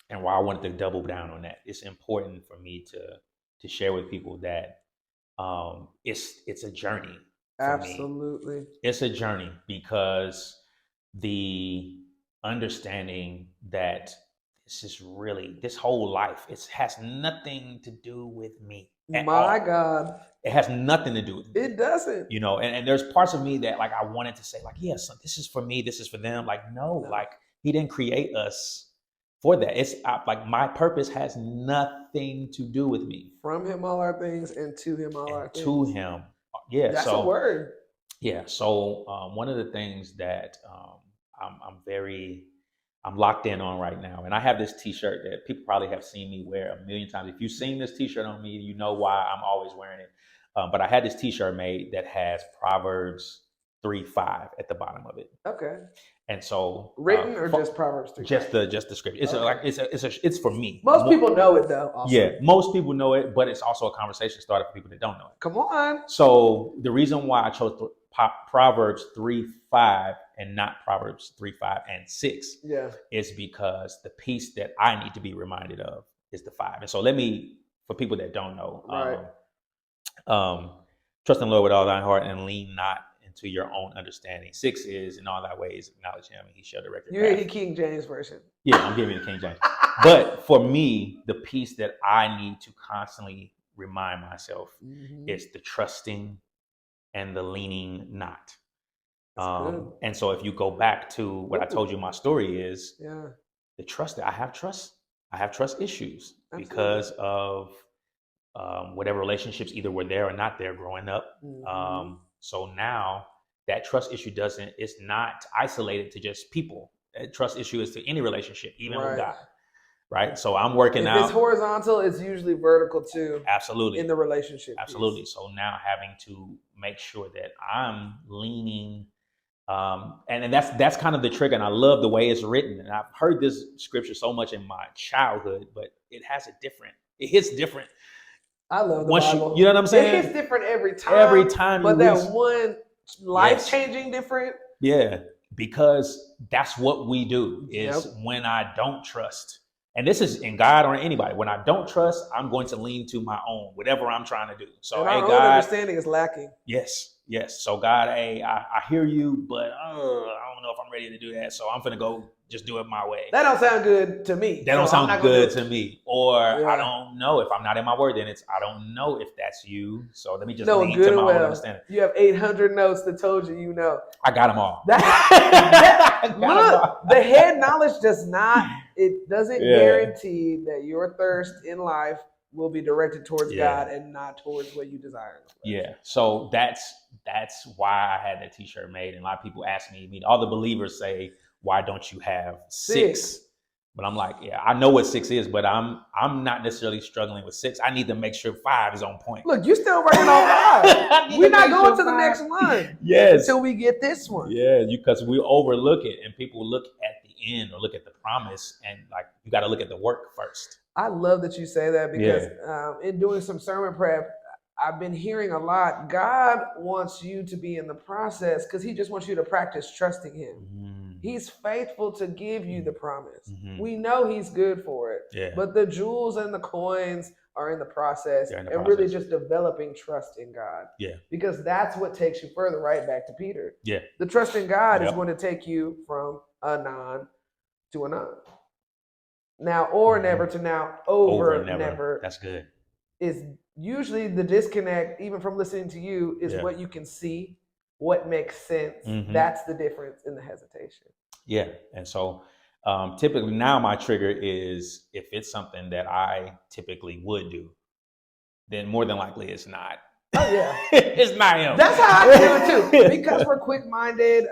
And why I wanted to double down on that, it's important for me to share with people that it's a journey. Absolutely. Me. It's a journey, because the understanding that this whole life, it has nothing to do with me. My God. It has nothing to do with me. It doesn't. You know, and there's parts of me that like I wanted to say like, yes, this is for me, this is for them. Like, no. Like He didn't create us for that. It's like my purpose has nothing to do with me. From Him all our things, and to Him all our things. To Him. Yeah. That's a word. Yeah. So one of the things that I'm locked in on right now, and I have this T-shirt that people probably have seen me wear a million times. If you've seen this T-shirt on me, you know why I'm always wearing it. But I had this T-shirt made that has Proverbs 3:5 at the bottom of it. Okay. And so written or just Proverbs 3? Just the script. It's it's for me. Most people know it though. Also. Yeah, most people know it, but it's also a conversation starter for people that don't know it. Come on. So the reason why I chose Proverbs 3:5 and not Proverbs 3:5 and 6 is because the piece that I need to be reminded of is the 5. And so for people that don't know, trust in the Lord with all thine heart and lean not into your own understanding. 6 is, in all thy ways acknowledge Him and He shall direct your path. You're the King James version. Yeah, I'm giving you the King James. But for me, the piece that I need to constantly remind myself is the trusting and the leaning not. And so if you go back to what I told you my story is, the trust that I have trust issues. Absolutely. Because of whatever relationships either were there or not there growing up. So now that trust issue it's not isolated to just people. That trust issue is to any relationship, even with God. right? So I'm working if out. It's horizontal, it's usually vertical too. Absolutely. In the relationship. Absolutely. Piece. So now having to make sure that I'm leaning, and that's kind of the trick. And I love the way it's written. And I've heard this scripture so much in my childhood, but it hits different. I love the Bible. You know what I'm saying? It hits different every time. Every time. But that one life-changing different. Yeah. Because that's what we do is when I don't trust. And this is in God or anybody. When I don't trust, I'm going to lean to my own, whatever I'm trying to do. So, and hey, our God, own understanding is lacking. Yes. So, God, hey, I hear you, but I don't know if I'm ready to do that. So I'm going to go just do it my way. That don't sound good to me. That don't sound good to me. Or I don't know if I'm not in my word, then I don't know if that's you. So let me just lean to my own understanding. You have 800 notes that told you know. I got them all. Look, the head knowledge doesn't guarantee that your thirst in life will be directed towards God and not towards what you desire. Yeah. So that's why I had that t-shirt made. And a lot of people ask me, all the believers say, why don't you have 6? But I'm like, I know what 6 is, but I'm not necessarily struggling with 6. I need to make sure 5 is on point. Look, you're still working on 5. We're not going to the next one. Yes. Until we get this one. Yeah, because we overlook it and people look at the end or look at the promise and like you got to look at the work first. I love that you say that because in doing some sermon prep, I've been hearing a lot. God wants you to be in the process because he just wants you to practice trusting him. Mm-hmm. He's faithful to give you the promise. Mm-hmm. We know he's good for it. Yeah. But the jewels and the coins are in the process really just developing trust in God. Yeah. Because that's what takes you further, right back to Peter. Yeah. The trust in God is going to take you from a non to a non. Now or never to now over never. That's good. Is usually the disconnect, even from listening to you, is what you can see, what makes sense. Mm-hmm. That's the difference in the hesitation. Yeah. And so typically now my trigger is if it's something that I typically would do, then more than likely it's not. Oh, yeah. It's not him. That's how I feel it too. Because we're quick-minded,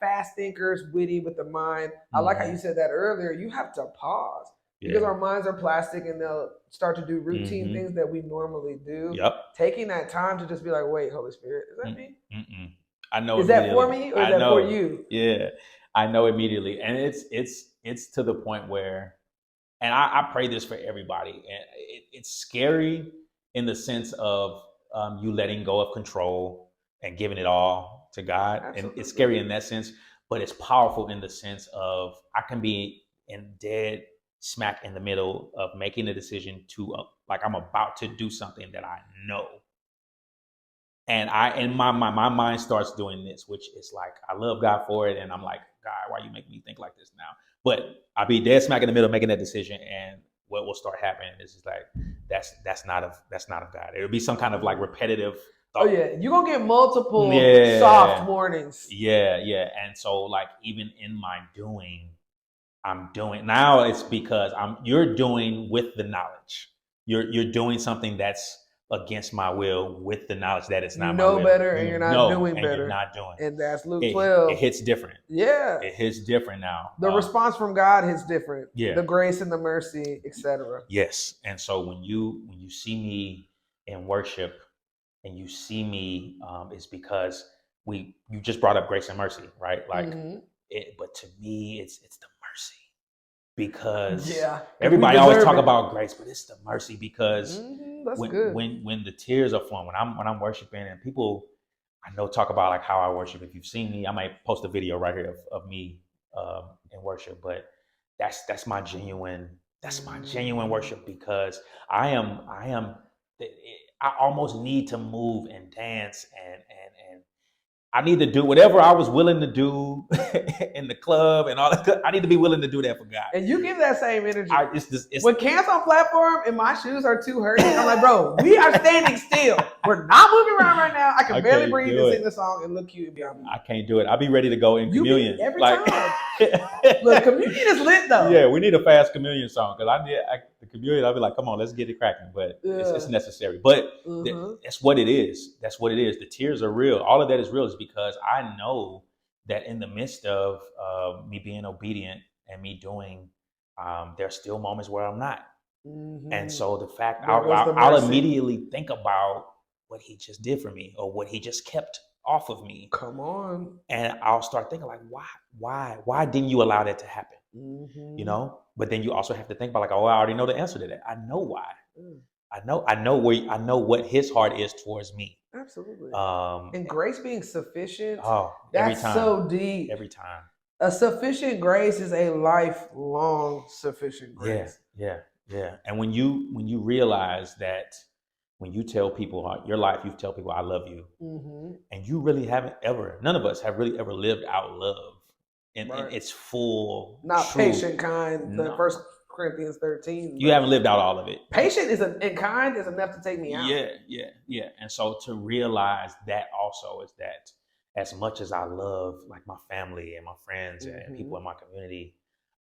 fast thinkers, witty with the mind. I like how you said that earlier. You have to pause. Because our minds are plastic and they'll start to do routine things that we normally do. Yep. Taking that time to just be like, wait, Holy Spirit, is that me? I know. Is that for me or is that for you? Yeah, I know immediately. And it's to the point where, and I pray this for everybody. And it's scary in the sense of you letting go of control and giving it all to God. Absolutely. And it's scary in that sense, but it's powerful in the sense of I can be in dead smack in the middle of making a decision to like I'm about to do something that I know. And my mind starts doing this, which is like, I love God for it. And I'm like, God, why you make me think like this now? But I'll be dead smack in the middle of making that decision. And what will start happening is just like, that's not of God. It'll be some kind of like repetitive thought. Oh yeah. You're going to get multiple soft warnings. Yeah. And so like, even in my doing, I'm doing now it's because you're doing with the knowledge. You're doing something that's against my will with the knowledge that it's not my will. You know better and you're not doing better. You're not doing. And that's Luke 12. It hits different. Yeah. It hits different now. The response from God hits different. Yeah. The grace and the mercy, etc. Yes. And so when you see me in worship and you see me, it's because you just brought up grace and mercy, right? Like but to me it's the mercy, because everybody always talk about grace, but it's the mercy because when the tears are flowing, when I'm worshiping and people I know talk about like how I worship. If you've seen me, I might post a video right here of me in worship, but that's my genuine worship, because I almost need to move and dance and I need to do whatever I was willing to do in the club and all that. I need to be willing to do that for God. And you give that same energy. When Cam's on platform and my shoes are too hurting, I'm like, bro, we are standing still. We're not moving around right now. I can barely breathe and sing the song and look cute. I can't do it. I'll be ready to go in communion. Every time. Look, communion is lit though. Yeah, we need a fast communion song because the communion, I'll be like, come on, let's get it cracking. But it's necessary. But that's what it is. That's what it is. The tears are real. All of that is real is because I know that in the midst of me being obedient and me doing there's still moments where I'm not. Mm-hmm. And so the fact There goes the I'll mercy. immediately think about what he just did for me or what he just kept off of me. Come on. And I'll start thinking like, why didn't you allow that to happen? Mm-hmm. You know? But then you also have to think about like, oh, I already know the answer to that. I know why. I know what his heart is towards me. Absolutely. And grace being sufficient. Oh, that's so deep. Every time. A sufficient grace is a lifelong sufficient grace. Yeah. And when you realize that when you tell people your life, you tell people I love you, and you really haven't ever, none of us have really ever lived out love in its full, not true, patient, kind. The 1 Corinthians 13. You haven't lived out all of it. Patient and kind is enough to take me out. Yeah. And so to realize that also is that as much as I love like my family and my friends and people in my community,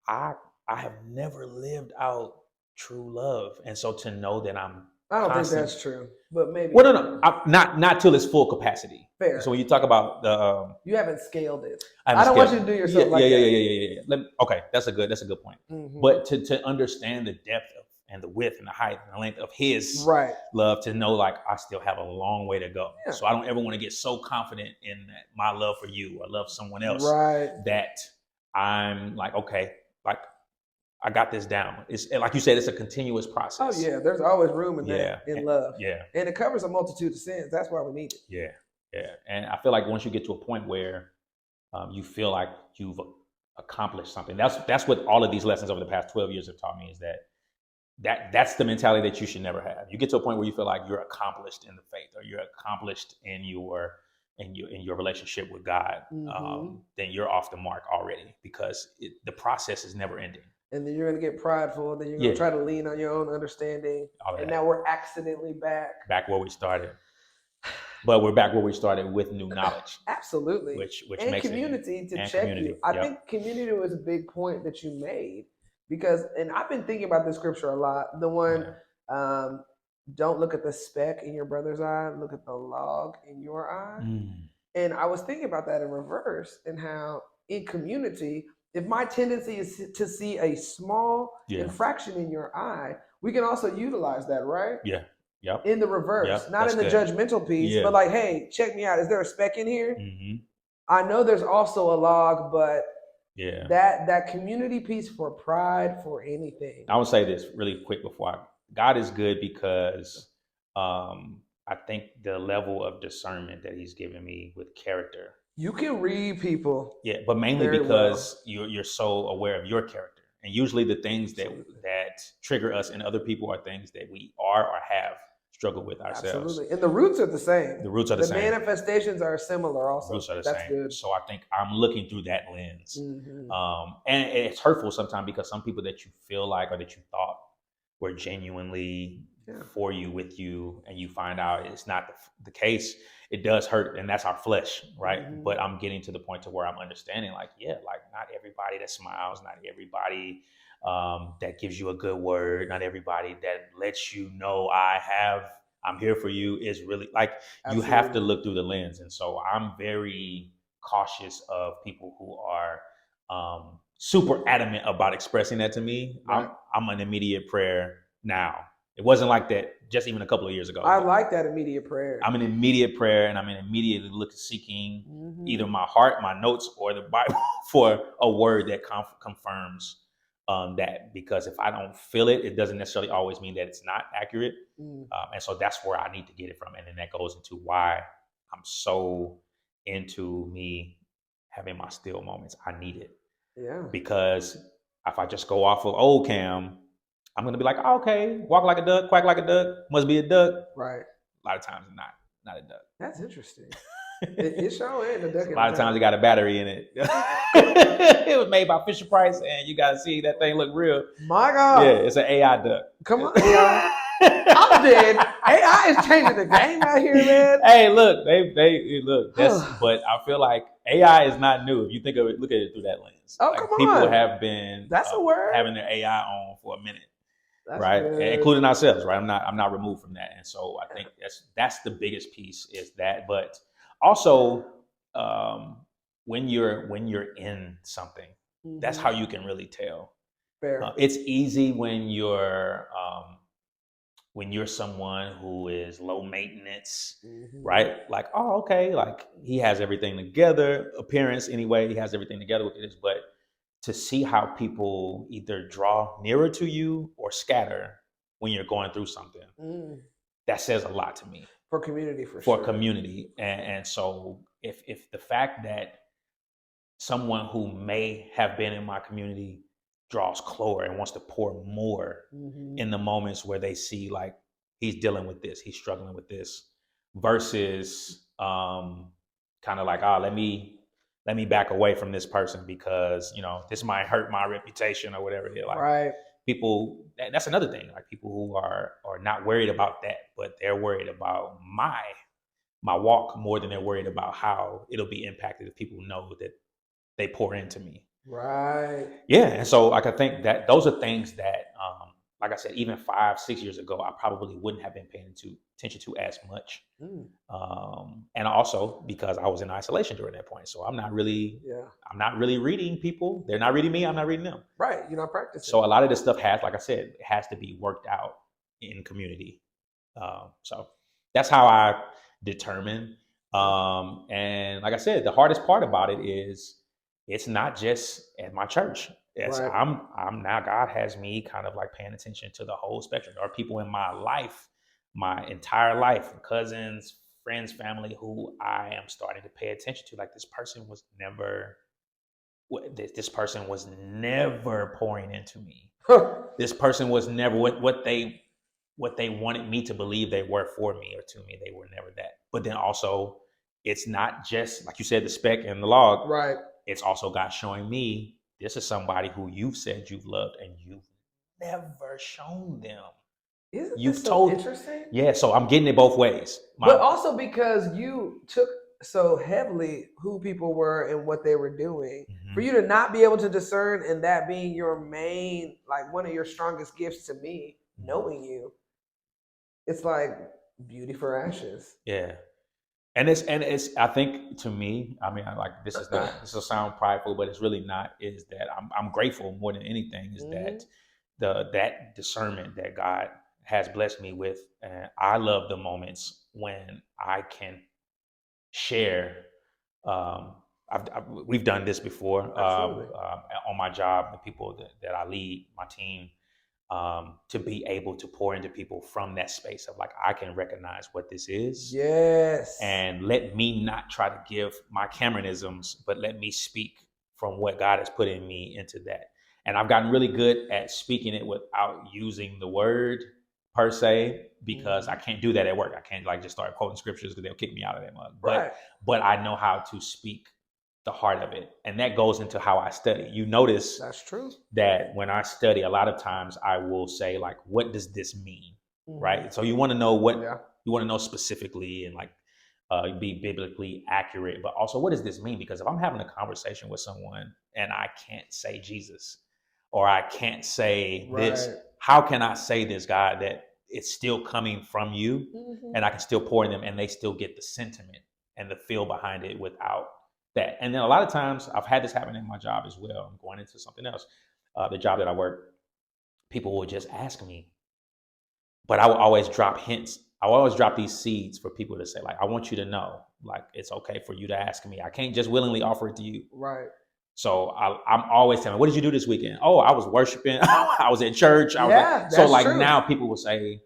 I have never lived out true love. And so to know that I don't think that's true, but maybe. Well, no, not till its full capacity. Fair. So when you talk about the, you haven't scaled it. I don't want you to do yourself like that. Yeah. Okay, that's a good point. But to understand the depth of and the width and the height and the length of his love, to know like I still have a long way to go. Yeah. So I don't ever want to get so confident in that my love for you or love someone else that I'm like, okay, like I got this down. It's like you said, it's a continuous process. Oh yeah, there's always room in that in love. Yeah, and it covers a multitude of sins. That's why we need it. Yeah. And I feel like once you get to a point where you feel like you've accomplished something, that's what all of these lessons over the past 12 years have taught me, is that's the mentality that you should never have. You get to a point where you feel like you're accomplished in the faith, or you're accomplished in your relationship with God. Then you're off the mark already, because the process is never ending. And then you're going to get prideful. Then you're going to try to lean on your own understanding. And now we're accidentally back where we started. But we're back where we started with new knowledge. Absolutely. Which and makes community to check you. I think community was a big point that you made, because, and I've been thinking about this scripture a lot. The one, don't look at the speck in your brother's eye, look at the log in your eye. And I was thinking about that in reverse, and how in community, if my tendency is to see a small infraction in your eye, we can also utilize that, right? Yeah. Yep. In the reverse, not in the judgmental piece, but like, hey, check me out. Is there a speck in here? I know there's also a log, but that community piece for pride, for anything. I would say this really quick God is good, because I think the level of discernment that he's given me with character. You can read people. Yeah, but mainly because you're so aware of your character. And usually the things that trigger us in other people are things that we are or have struggled with ourselves. Absolutely. And the roots are the same. The same. manifestations are similar also. The roots are the That's same. Good. So I think I'm looking through that lens. And it's hurtful sometimes, because some people that you feel like, or that you thought were genuinely for you, with you, and you find out it's not the case, it does hurt, and that's our flesh, right? But I'm getting to the point to where I'm understanding, like, not everybody that smiles, not everybody that gives you a good word, not everybody that lets you know I'm here for you is really like, Absolutely. You have to look through the lens. And so I'm very cautious of people who are super adamant about expressing that to me. Right. I'm an immediate prayer now. It wasn't like that just even a couple of years ago. I like that immediate prayer. I'm an immediate prayer, and I'm immediately seeking either my heart, my notes, or the Bible for a word that confirms that. Because if I don't feel it, it doesn't necessarily always mean that it's not accurate. And so that's where I need to get it from. And then that goes into why I'm so into me having my still moments. I need it. Yeah. Because if I just go off of old Cam, I'm going to be like, oh, okay, walk like a duck, quack like a duck, must be a duck. Right. A lot of times not a duck. That's interesting. It sure is a duck. A lot of times it got a battery in it. It was made by Fisher Price, and you got to see that thing look real. My God. Yeah, it's an AI duck. Come on, AI. I'm dead. AI is changing the game out here, man. Hey, look, they look. But I feel like AI is not new. If you think of it, look at it through that lens. Oh, like, come on. People have been that's a word. Having their AI on for a minute. That's right, good. Including ourselves, right? I'm not removed from that, and so I think that's the biggest piece, is that. But also, when you're in something, that's how you can really tell. Fair. It's easy when you're someone who is low maintenance, right? Like, oh, okay, like he has everything together, appearance anyway, he has everything together with this. But to see how people either draw nearer to you or scatter when you're going through something, that says a lot to me. For community, for For sure. community. And so if the fact that someone who may have been in my community draws closer and wants to pour more in the moments where they see like he's dealing with this, he's struggling with this, versus kind of like, let me back away from this person because, you know, this might hurt my reputation or whatever it is. Like, right. People, that's another thing, like people who are not worried about that, but they're worried about my walk more than they're worried about how it'll be impacted if people know that they pour into me. Right. Yeah. And so like I think that those are things that like I said, even 5-6 years ago, I probably wouldn't have been paying attention to as much. And also because I was in isolation during that point. So I'm not really reading people. They're not reading me. I'm not reading them. Right. You're not practicing. So a lot of this stuff has, like I said, it has to be worked out in community. So that's how I determine. And like I said, the hardest part about it is it's not just at my church. It's, right. I'm now, God has me kind of like paying attention to the whole spectrum. There are people in my life, my entire life, cousins, friends, family, who I am starting to pay attention to. Like this person was never pouring into me. This person was never what they wanted me to believe they were for me or to me. They were never that. But then also, it's not just like you said, the speck and the log. Right. It's also God showing me this is somebody who you've said you've loved and you've never shown them. Isn't this so interesting? Yeah, so I'm getting it both ways. But also because you took so heavily who people were and what they were doing, for you to not be able to discern and that being your main, like one of your strongest gifts to me, knowing you, it's like beauty for ashes. Yeah. And it's I think to me, I mean, this will sound prideful, but it's really not, is that I'm grateful more than anything, is that that discernment that God has blessed me with. And I love the moments when I can share. We've done this before on my job, the people that I lead, my team, to be able to pour into people from that space of like, I can recognize what this is. Yes. And let me not try to give my Cameronisms, but let me speak from what God has put in me into that. And I've gotten really good at speaking it without using the word per se, because I can't do that at work. I can't like just start quoting scriptures because they'll kick me out of that mug. But I know how to speak the heart of it. And that goes into how I study. You notice that's true, that when I study, a lot of times I will say like, what does this mean? Right. So you want to know what you want to know specifically and like be biblically accurate, but also what does this mean? Because if I'm having a conversation with someone and I can't say Jesus, or I can't say this, how can I say this, God, that it's still coming from you and I can still pour in them and they still get the sentiment and the feel behind it without that? And then a lot of times I've had this happen in my job as well. I'm going into something else. The job that I work, people will just ask me, but I will always drop hints. I will always drop these seeds for people to say, like, I want you to know, like, it's okay for you to ask me. I can't just willingly offer it to you. Right. So I'm always telling, what did you do this weekend? Oh, I was worshiping. I was at church. So like true. Now people will say,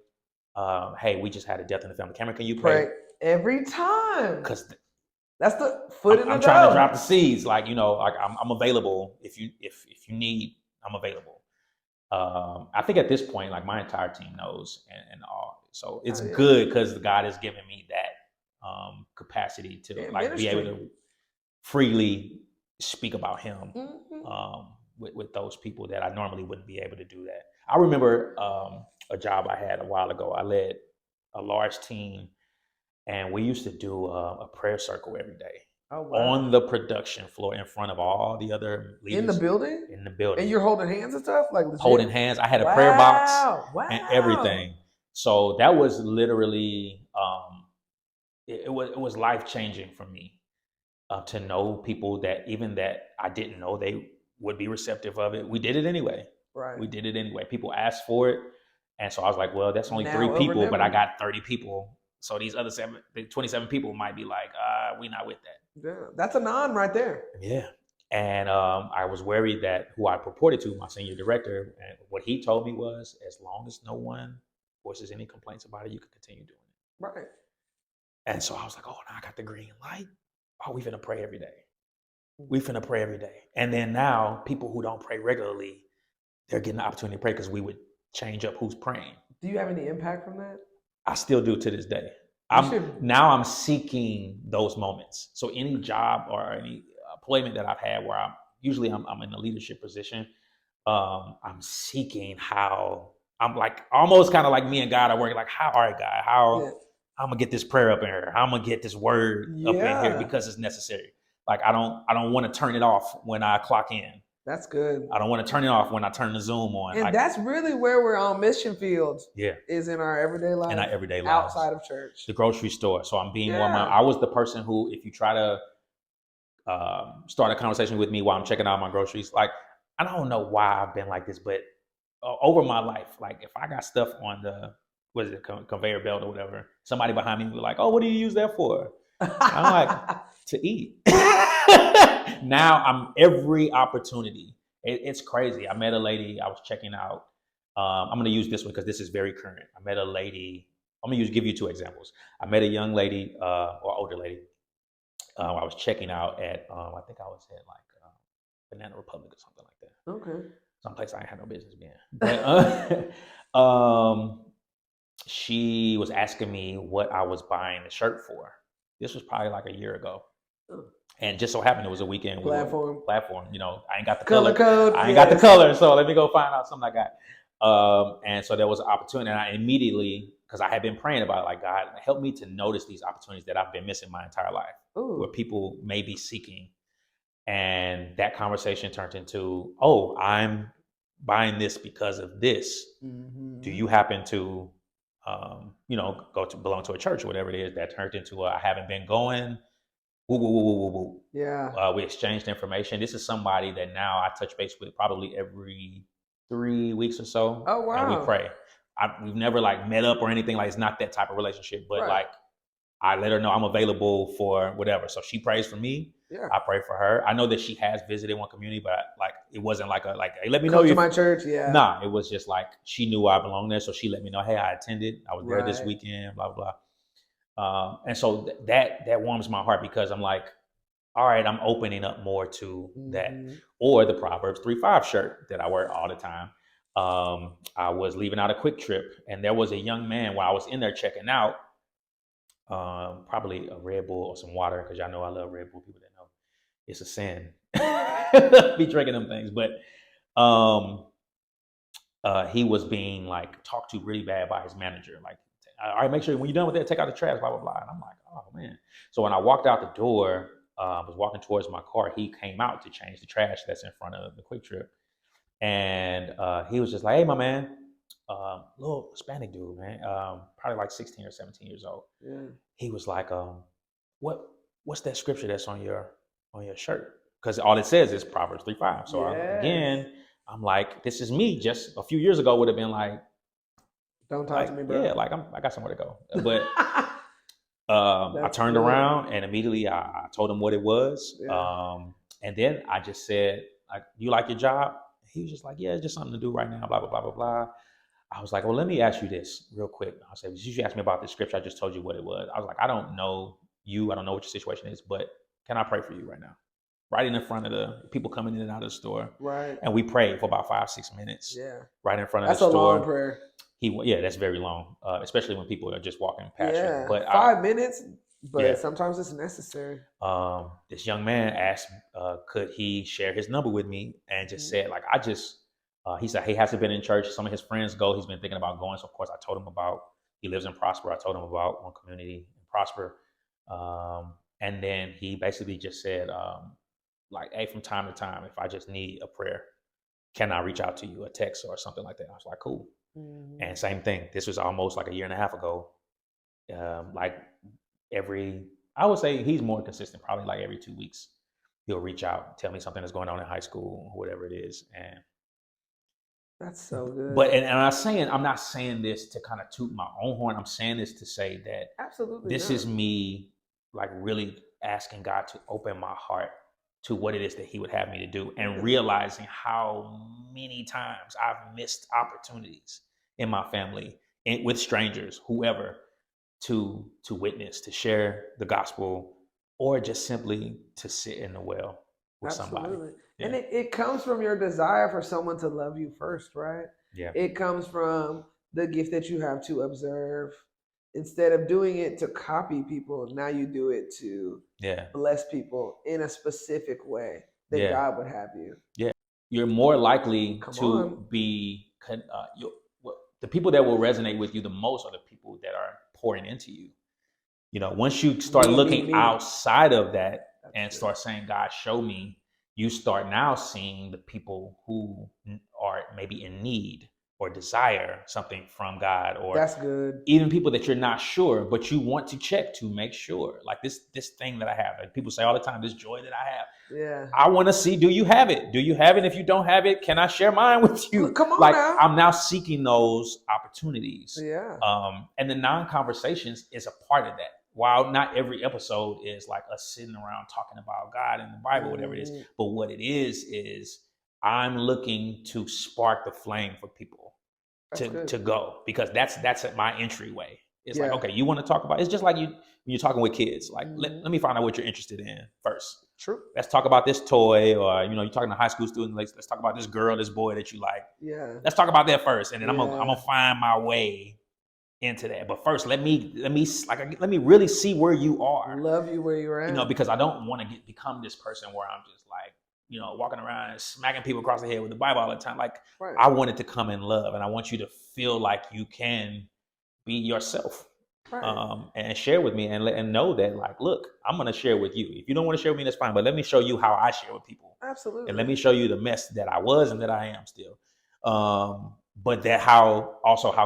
hey, we just had a death in the family. Cameron, can you pray? Every time. Because that's the foot in the door. I'm trying to drop the seeds. Like, you know, like I'm available. If you need, I'm available. I think at this point, like my entire team knows and all. So it's good because God has given me that capacity to like be able to freely speak about him with those people that I normally wouldn't be able to do that. I remember a job I had a while ago. I led a large team and we used to do a prayer circle every day. Oh, wow. On the production floor in front of all the other leaders. In the building? In the building. And you're holding hands and stuff? Like legit? Holding hands. I had a prayer box and everything. So that was literally, it was life-changing for me to know people that even that I didn't know they would be receptive of it. We did it anyway. We did it anyway. People asked for it. And so I was like, well, that's only Now 3 over people, but never. I got 30 people. So these other 27 people might be like, we not with that. Yeah, that's a non right there. Yeah. And I was worried that who I purported to, my senior director, and what he told me was, as long as no one voices any complaints about it, you can continue doing it. Right. And so I was like, oh, now I got the green light. Oh, we finna pray every day. We finna pray every day. And then now people who don't pray regularly, they're getting the opportunity to pray because we would change up who's praying. Do you have any impact from that? I still do to this day. Now I'm seeking those moments. So any job or any employment that I've had where I'm in a leadership position, I'm seeking how I'm like almost kind of like me and God are working like, how, all right, God, how I'm gonna get this prayer up in here. How I'm gonna get this word up in here because it's necessary. Like I don't want to turn it off when I clock in. That's good. I don't want to turn it off when I turn the Zoom on. And that's really where we're on mission fields. Yeah. Is in our everyday life. In our everyday lives. Outside of church. The grocery store. So I'm being more I was the person who, if you try to start a conversation with me while I'm checking out my groceries, like, I don't know why I've been like this, but over my life, like if I got stuff on the, conveyor belt or whatever, somebody behind me will be like, oh, what do you use that for? I'm like, to eat. Now I'm every opportunity. It's crazy. I met a lady, I was checking out. I'm going to use this one because this is very current. I met a lady. I'm going to give you 2 examples. I met a young lady or older lady. I was checking out at, I think I was at like Banana Republic or something like that. Okay. Someplace I ain't had no business being. But she was asking me what I was buying the shirt for. This was probably like a year ago. And just so happened it was a weekend platform. You know, I ain't got the color code. I ain't got the color, so let me go find out something I got. And so there was an opportunity, and I immediately, because I had been praying about it, like, God, help me to notice these opportunities that I've been missing my entire life, where people may be seeking. And that conversation turned into, oh, I'm buying this because of this. Mm-hmm. Do you happen to, belong to a church or whatever it is? That turned into, I haven't been going. Woo. Yeah. We exchanged information. This is somebody that now I touch base with probably every 3 weeks or so. Oh, wow. And we pray. We've never like met up or anything. Like, it's not that type of relationship, but like I let her know I'm available for whatever. So she prays for me. Yeah. I pray for her. I know that she has visited one community, but like it wasn't like hey, let me know to my church. Yeah. Nah, it was just like she knew I belonged there, so she let me know, hey, I attended. I was there this weekend. Blah blah. And so that warms my heart because I'm like, all right, I'm opening up more to that. Or the Proverbs 3:5 shirt that I wear all the time. I was leaving out a Quick Trip, and there was a young man while I was in there checking out, probably a Red Bull or some water, because y'all know I love Red Bull. People that know it's a sin be drinking them things, but he was being like talked to really bad by his manager, like, all right, make sure when you're done with that, take out the trash, blah, blah, blah. And I'm like, oh, man. So when I walked out the door, I was walking towards my car. He came out to change the trash that's in front of the Quick Trip. And he was just like, hey, my man, little Hispanic dude, man, probably like 16 or 17 years old. Yeah. He was like, what's that scripture that's on your shirt? Because all it says is Proverbs 3:5. So again, I'm like, this is me. Just a few years ago would have been like, don't talk to me, bro. Yeah, like I got somewhere to go. But I turned around and immediately I told him what it was. Yeah. And then I just said, like, you like your job? He was just like, yeah, it's just something to do right now, blah, blah, blah, blah, blah. I was like, well, let me ask you this real quick. I said, you asked me about this scripture. I just told you what it was. I was like, I don't know you. I don't know what your situation is, but can I pray for you right now? Right in front of the people coming in and out of the store. Right. And we prayed for about 5-6 minutes. Yeah. Right in front of the store. That's a long prayer. That's very long, especially when people are just walking past you. But 5 minutes, but sometimes it's necessary. This young man asked, could he share his number with me, and just said, like, he said he hasn't been in church. Some of his friends go. He's been thinking about going. So of course I told him he lives in Prosper. I told him about one community in Prosper. And then he basically just said, like, hey, from time to time, if I just need a prayer, can I reach out to you, a text or something like that? I was like, cool. Mm-hmm. And same thing. This was almost like a year and a half ago. Like I would say he's more consistent, probably like every 2 weeks. He'll reach out, tell me something that's going on in high school or whatever it is. And That's so good. But and I'm not saying this to kind of toot my own horn. I'm saying this to say that absolutely this not. is me like really asking God to open my heart to what it is that He would have me to do, and realizing how many times I've missed opportunities in my family and with strangers, whoever, to witness, to share the gospel, or just simply to sit in the well with somebody. Yeah. And it comes from your desire for someone to love you first, right? Yeah. It comes from the gift that you have to observe. Instead of doing it to copy people, now you do it to bless people in a specific way that God would have you. Yeah. You're more likely to be the people that will resonate with you the most are the people that are pouring into you. You know, once you start looking outside of that and start saying, God, show me, you start now seeing the people who are maybe in need or desire something from God, or that's good. Even people that you're not sure, but you want to check to make sure. Like this thing that I have. Like people say all the time, this joy that I have. Yeah. I want to see, do you have it? Do you have it? If you don't have it, can I share mine with you? Come on like now. I'm now seeking those opportunities. Yeah. And the non-conversations is a part of that. While not every episode is like us sitting around talking about God and the Bible, whatever it is, but what it is I'm looking to spark the flame for people to go, because that's my entryway. It's like, okay, you want to talk about, it's just like when you're talking with kids, like let me find out what you're interested in first. True. Let's talk about this toy, or you're talking to high school students, let's talk about this girl, this boy that you like. Yeah. Let's talk about that first, and then I'm gonna find my way into that. But first, let me really see where you are. Love you where you're at. Because I don't want to become this person where I'm just like, walking around and smacking people across the head with the Bible all the time. Like, I want it to come in love, and I want you to feel like you can be yourself, and share with me, and know that, like, look, I'm going to share with you. If you don't want to share with me, that's fine, but let me show you how I share with people. Absolutely. And let me show you the mess that I was and that I am still. But that how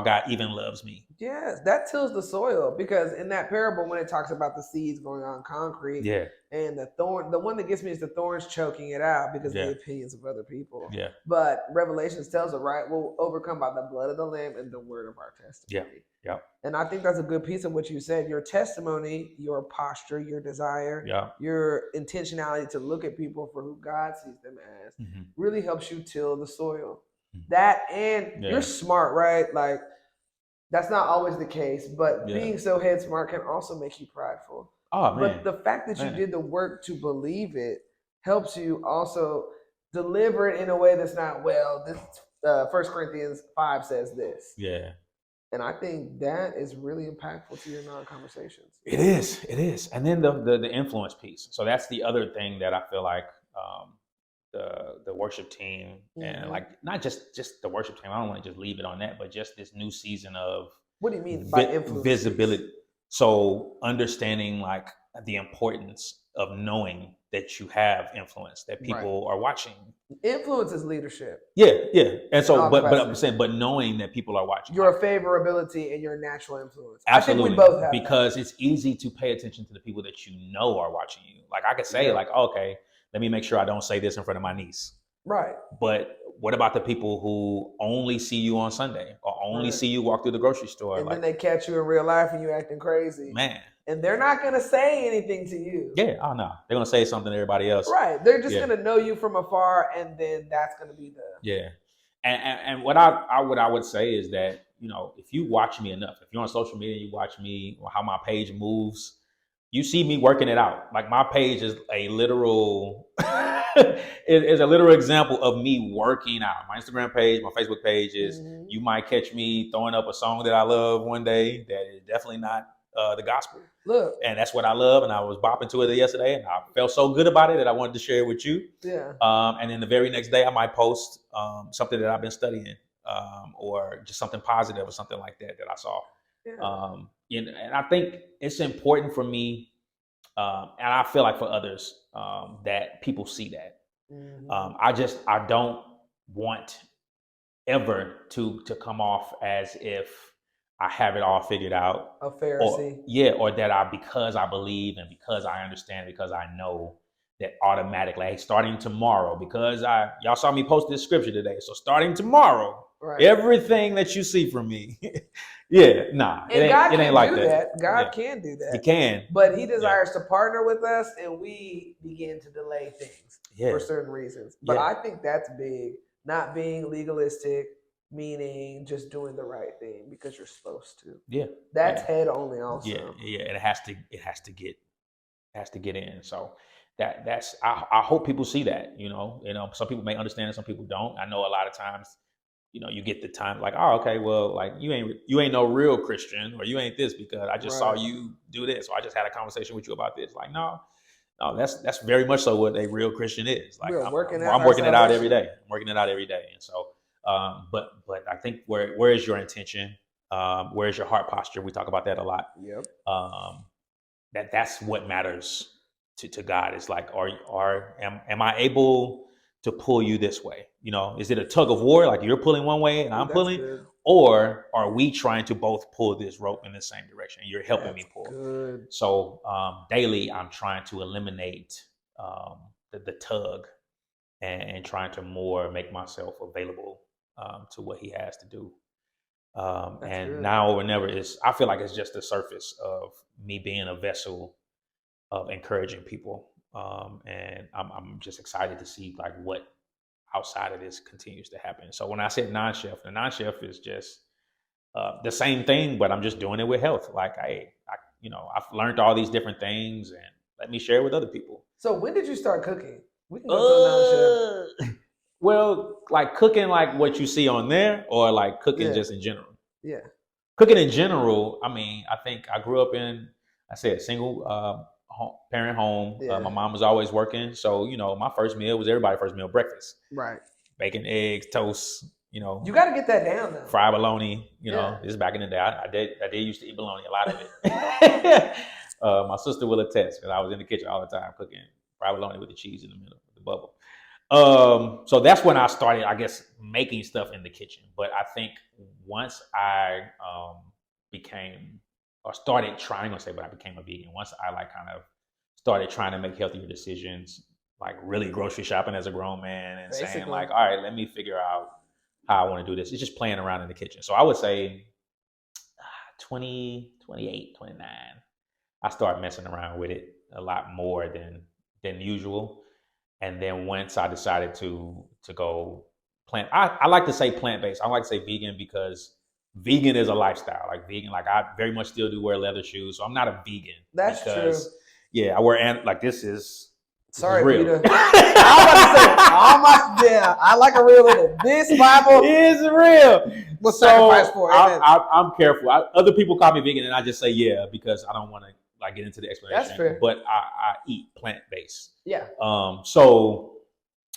God even loves me. Yes, that tills the soil, because in that parable, when it talks about the seeds going on concrete, and the one that gets me is the thorns choking it out because of the opinions of other people. Yeah. But Revelations tells us, right, we'll overcome by the blood of the Lamb and the word of our testimony. Yeah. And I think that's a good piece of what you said. Your testimony, your posture, your desire, your intentionality to look at people for who God sees them as, really helps you till the soil. That, and you're smart, right? Like, that's not always the case, but being so head smart can also make you prideful. Oh, man. But the fact that you did the work to believe it helps you also deliver it in a way that's not, well, this 1 Corinthians 5 says this. Yeah. And I think that is really impactful to your non-conversations. It is. And then the influence piece. So that's the other thing that I feel like the worship team, and like not just the worship team, I don't want to just leave it on that, but just this new season of, what do you mean by influence? Visibility. So understanding like the importance of knowing that you have influence, that people are watching. Influence is leadership. Yeah. And so, but I'm saying, but knowing that people are watching. Your favorability and your natural influence. Absolutely. I think we both have because that. It's easy to pay attention to the people that you know are watching you. Like I could say like, okay, let me make sure I don't say this in front of my niece. Right. But what about the people who only see you on Sunday, or only see you walk through the grocery store? And then they catch you in real life and you acting crazy. Man. And they're not going to say anything to you. Yeah. Oh, no. They're going to say something to everybody else. Right. They're just going to know you from afar, and then that's going to be the... Yeah. And what I would say is that, if you watch me enough, if you're on social media and you watch me, or how my page moves, you see me working it out. Like my page is a literal is a literal example of me working out. My Instagram page, my Facebook page is, you might catch me throwing up a song that I love one day that is definitely not the gospel. Look. And that's what I love. And I was bopping to it yesterday, and I felt so good about it that I wanted to share it with you. Yeah. And then the very next day I might post something that I've been studying, or just something positive or something like that I saw. Yeah. And I think it's important for me, and I feel like for others, that people see that. I don't want ever to come off as if I have it all figured out. A Pharisee. Or that because I believe and because I understand, because I know, that automatically, hey, starting tomorrow, because y'all saw me post this scripture today. So starting tomorrow, everything that you see from me, it ain't like that. God can do that. He can. But he desires to partner with us, and we begin to delay things for certain reasons. But I think that's big, not being legalistic, meaning just doing the right thing because you're supposed to. Yeah. That's head only also. Yeah. And it has to get in. So that's I hope people see that, some people may understand it, some people don't. I know a lot of times, you get the time like, oh, okay, well, like you ain't no real Christian, or you ain't this because I just saw you do this, or I just had a conversation with you about this. Like, no, that's very much so what a real Christian is. Like, I'm working it out every day. I'm working it out every day. And so, but I think where is your intention? Where is your heart posture? We talk about that a lot. Yep. That's what matters to God. It's like, am I able to pull you this way? Is it a tug of war? Like you're pulling one way and I'm pulling, or are we trying to both pull this rope in the same direction? You're helping me pull. Good. So daily, I'm trying to eliminate the tug and trying to more make myself available to what He has to do. Now or never I feel like it's just the surface of me being a vessel of encouraging people. And I'm just excited to see like what outside of this continues to happen. So when I said non-chef, the non-chef is just the same thing, but I'm just doing it with health. Like I've learned all these different things, and let me share it with other people. So when did you start cooking? We can go to non-chef. Well, like cooking like what you see on there, or like cooking just in general? Yeah. Cooking in general, I mean, I think I grew up in, single parent home. Yeah. My mom was always working. So, my first meal was everybody's first meal, breakfast. Right. Bacon, eggs, toast, You got to get that down though. Fried bologna, this is back in the day. I did used to eat bologna, a lot of it. My sister will attest, because I was in the kitchen all the time cooking fried bologna with the cheese in the middle, the bubble. So that's when I started, I guess, making stuff in the kitchen. But I think once I became a vegan, once I like kind of started trying to make healthier decisions, like really grocery shopping as a grown man and saying like, all right, let me figure out how I want to do this. It's just playing around in the kitchen. So I would say 20, 28, 29, I started messing around with it a lot more than usual. And then once I decided to go plant, I like to say plant-based. I like to say vegan because vegan is a lifestyle. Like vegan, like I very much still do wear leather shoes. So I'm not a vegan. That's true. Yeah, I wear like this is sorry, real. Peter. I like a real little. This Bible is real. We'll sacrifice for it. I'm careful. Other people call me vegan, and I just say yeah because I don't want to like get into the explanation. That's fair. But I eat plant-based. Yeah. So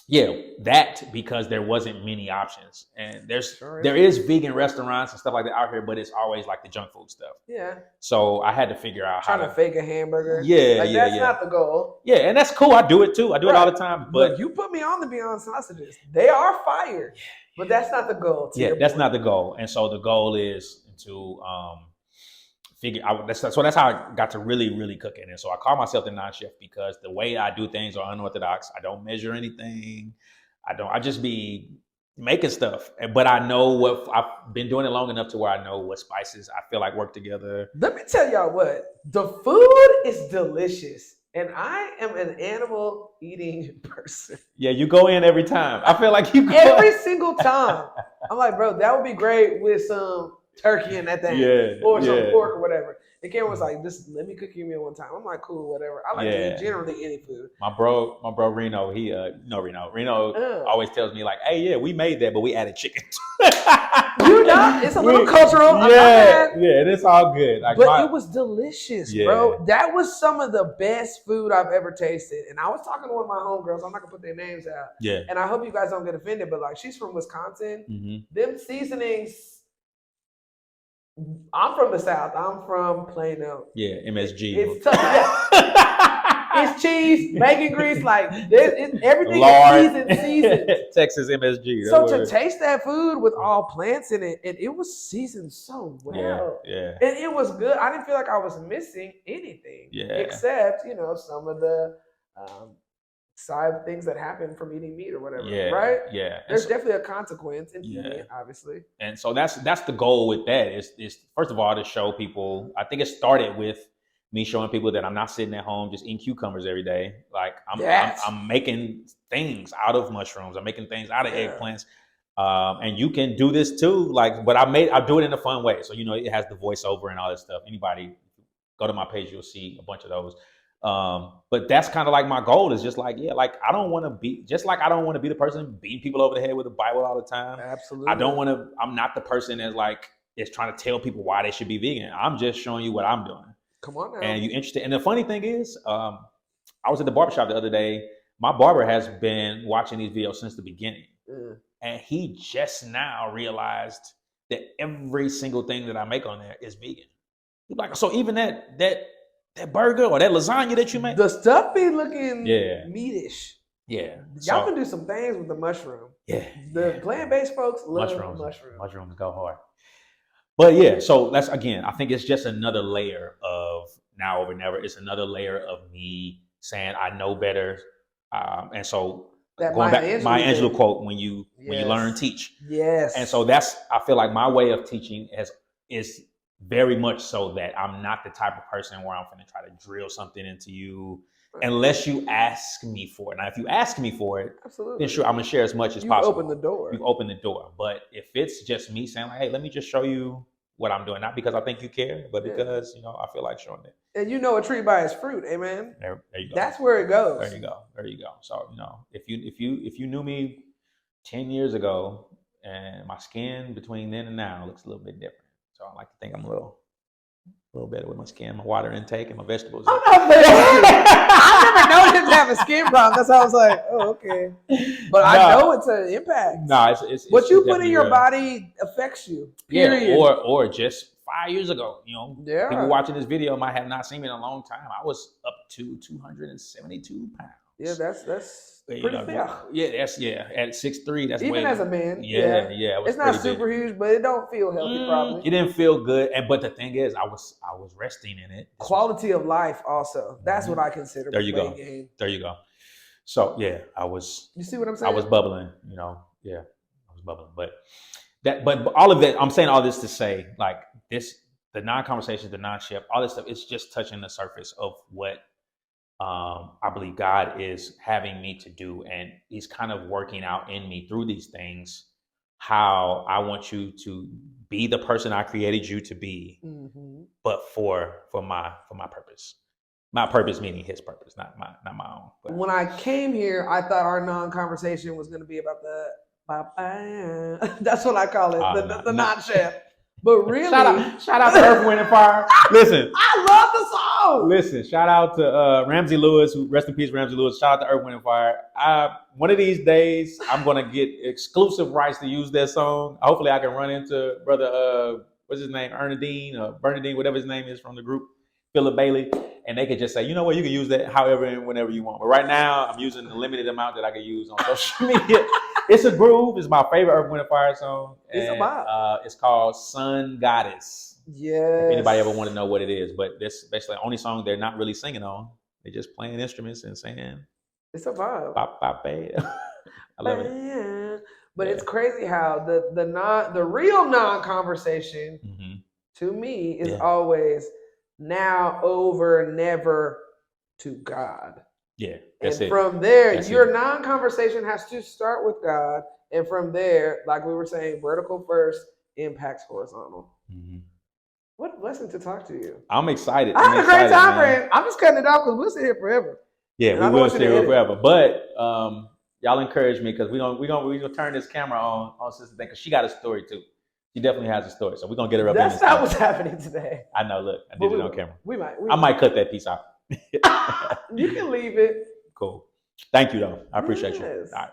yeah, that because there wasn't many options, and there is vegan restaurants and stuff like that out here, but it's always like the junk food stuff. Yeah. So I had to figure out how to fake a hamburger. Yeah, that's not the goal. Yeah, and that's cool. I do it too. I do it all the time. But you put me on the Beyond sausages. They are fire, but that's not the goal. That's not the goal. And so the goal is to so that's how I got to really, really cooking. And so I call myself the non-chef because the way I do things are unorthodox. I don't measure anything. I just be making stuff. But I know I've been doing it long enough to where I know what spices I feel like work together. Let me tell y'all what, the food is delicious. And I am an animal eating person. Yeah, you go in every time. I feel like you go every single time. I'm like, bro, that would be great with some turkey in that thing, or some pork or whatever. And Cameron was like, "Just let me cook you a meal one time." I'm like, "Cool, whatever." I like to eat generally any food. My bro Reno, Reno always tells me like, "Hey, yeah, we made that, but we added chicken." It's a little cultural. Yeah, and it's all good. Like, but it was delicious, bro. That was some of the best food I've ever tasted. And I was talking to one of my homegirls. I'm not gonna put their names out. Yeah. And I hope you guys don't get offended, but like, she's from Wisconsin. Mm-hmm. Them seasonings. I'm from the South. I'm from Plano. Yeah, MSG. It's tough. It's cheese, bacon grease, like everything Lard. is seasoned. Texas MSG. So to taste that food with all plants in it, and it was seasoned so well. Yeah. And it was good. I didn't feel like I was missing anything. Yeah. Except, some of the side things that happen from eating meat or whatever. Yeah, right? Yeah. There's definitely a consequence in eating it, obviously. And so that's the goal with that. Is first of all to show people. I think it started with me showing people that I'm not sitting at home just eating cucumbers every day. Like I'm making things out of mushrooms. I'm making things out of eggplants. And you can do this too. Like, but I do it in a fun way. So, it has the voiceover and all this stuff. Anybody go to my page, you'll see a bunch of those. But that's kind of like my goal is just like, I don't want to be the person beating people over the head with the Bible all the time. Absolutely. I'm not the person that's like, is trying to tell people why they should be vegan. I'm just showing you what I'm doing. Come on now. And you interested. And the funny thing is, I was at the barbershop the other day. My barber has been watching these videos since the beginning. And he just now realized that every single thing that I make on there is vegan. He's like, so even that burger or that lasagna that you make, the stuff be looking meatish. Yeah. Y'all can do some things with the mushroom. Yeah. The plant-based folks love mushrooms. mushrooms. Mushrooms go hard. But so that's, again, I think it's just another layer of now over never. It's another layer of me saying I know better. And so that going back Maya Angelou quote, when you learn, teach. Yes. And so I feel like my way of teaching is very much so that I'm not the type of person where I'm going to try to drill something into you unless you ask me for it. Now, if you ask me for it, then sure, I'm going to share as much as possible. You open the door. You open the door. But if it's just me saying like, hey, let me just show you what I'm doing, not because I think you care, but because, I feel like showing it. And a tree by its fruit, amen. There you go. That's where it goes. There you go. So, if you knew me 10 years ago and my skin between then and now looks a little bit different. So I like to think I'm a little better with my skin, my water intake, and my vegetables. I'm not very I never known him to have a skin problem. That's how I was like, oh, okay. But I know it's an impact. No, it's what you put in your body affects you. Period. Yeah, or just 5 years ago, people watching this video might have not seen me in a long time. I was up to 272 pounds. Yeah, that's pretty fair. Yeah, at 6'3", that's even as a man. Yeah. It's not super huge, but it don't feel healthy. Probably it didn't feel good, but the thing is, I was resting in it. Quality of life, also. That's what I consider. There you go. There you go. So I was. You see what I'm saying? I was bubbling. I was bubbling, but all of that. I'm saying all this to say, like this, the non-conversation, the non-ship, all this stuff. It's just touching the surface of what. I believe God is having me to do, and he's kind of working out in me through these things how I want you to be the person I created you to be, but for my purpose. My purpose meaning his purpose, not my own. But when I came here, I thought our non-conversation was going to be about that's what I call it, the non-chef. But really, shout out to Earth, Wind, and Fire. Listen, I love the song. Listen, shout out to Ramsey Lewis, who rest in peace, Ramsey Lewis. Shout out to Earth, Wind, and Fire. One of these days, I'm gonna get exclusive rights to use that song. Hopefully, I can run into brother, what's his name, Bernadine, whatever his name is from the group, Philip Bailey, and they could just say, you know what, you can use that however and whenever you want. But right now, I'm using the limited amount that I can use on social media. It's a groove. It's my favorite Earth, Wind, and Fire song. It's a vibe. It's called Sun Goddess. Yes. If anybody ever want to know what it is. But this basically the only song they're not really singing on. They're just playing instruments and saying. It's a vibe. I love it. But it's crazy how the real non-conversation to me is always now, over, never to God. Yeah, that's it. From there, your non-conversation has to start with God. And from there, like we were saying, vertical first impacts horizontal. What a blessing to talk to you. I'm excited. I had a great time, friend. I'm just cutting it off because we'll sit here forever. Yeah, we will sit here forever. But y'all encourage me because we're gonna turn this camera on Sister Thing because she got a story too. She definitely has a story, so we're gonna get her up. That's not what's happening today. I know. Look, I did it on camera. I might cut that piece out. You can leave it. Cool. Thank you, though. I appreciate you. All right.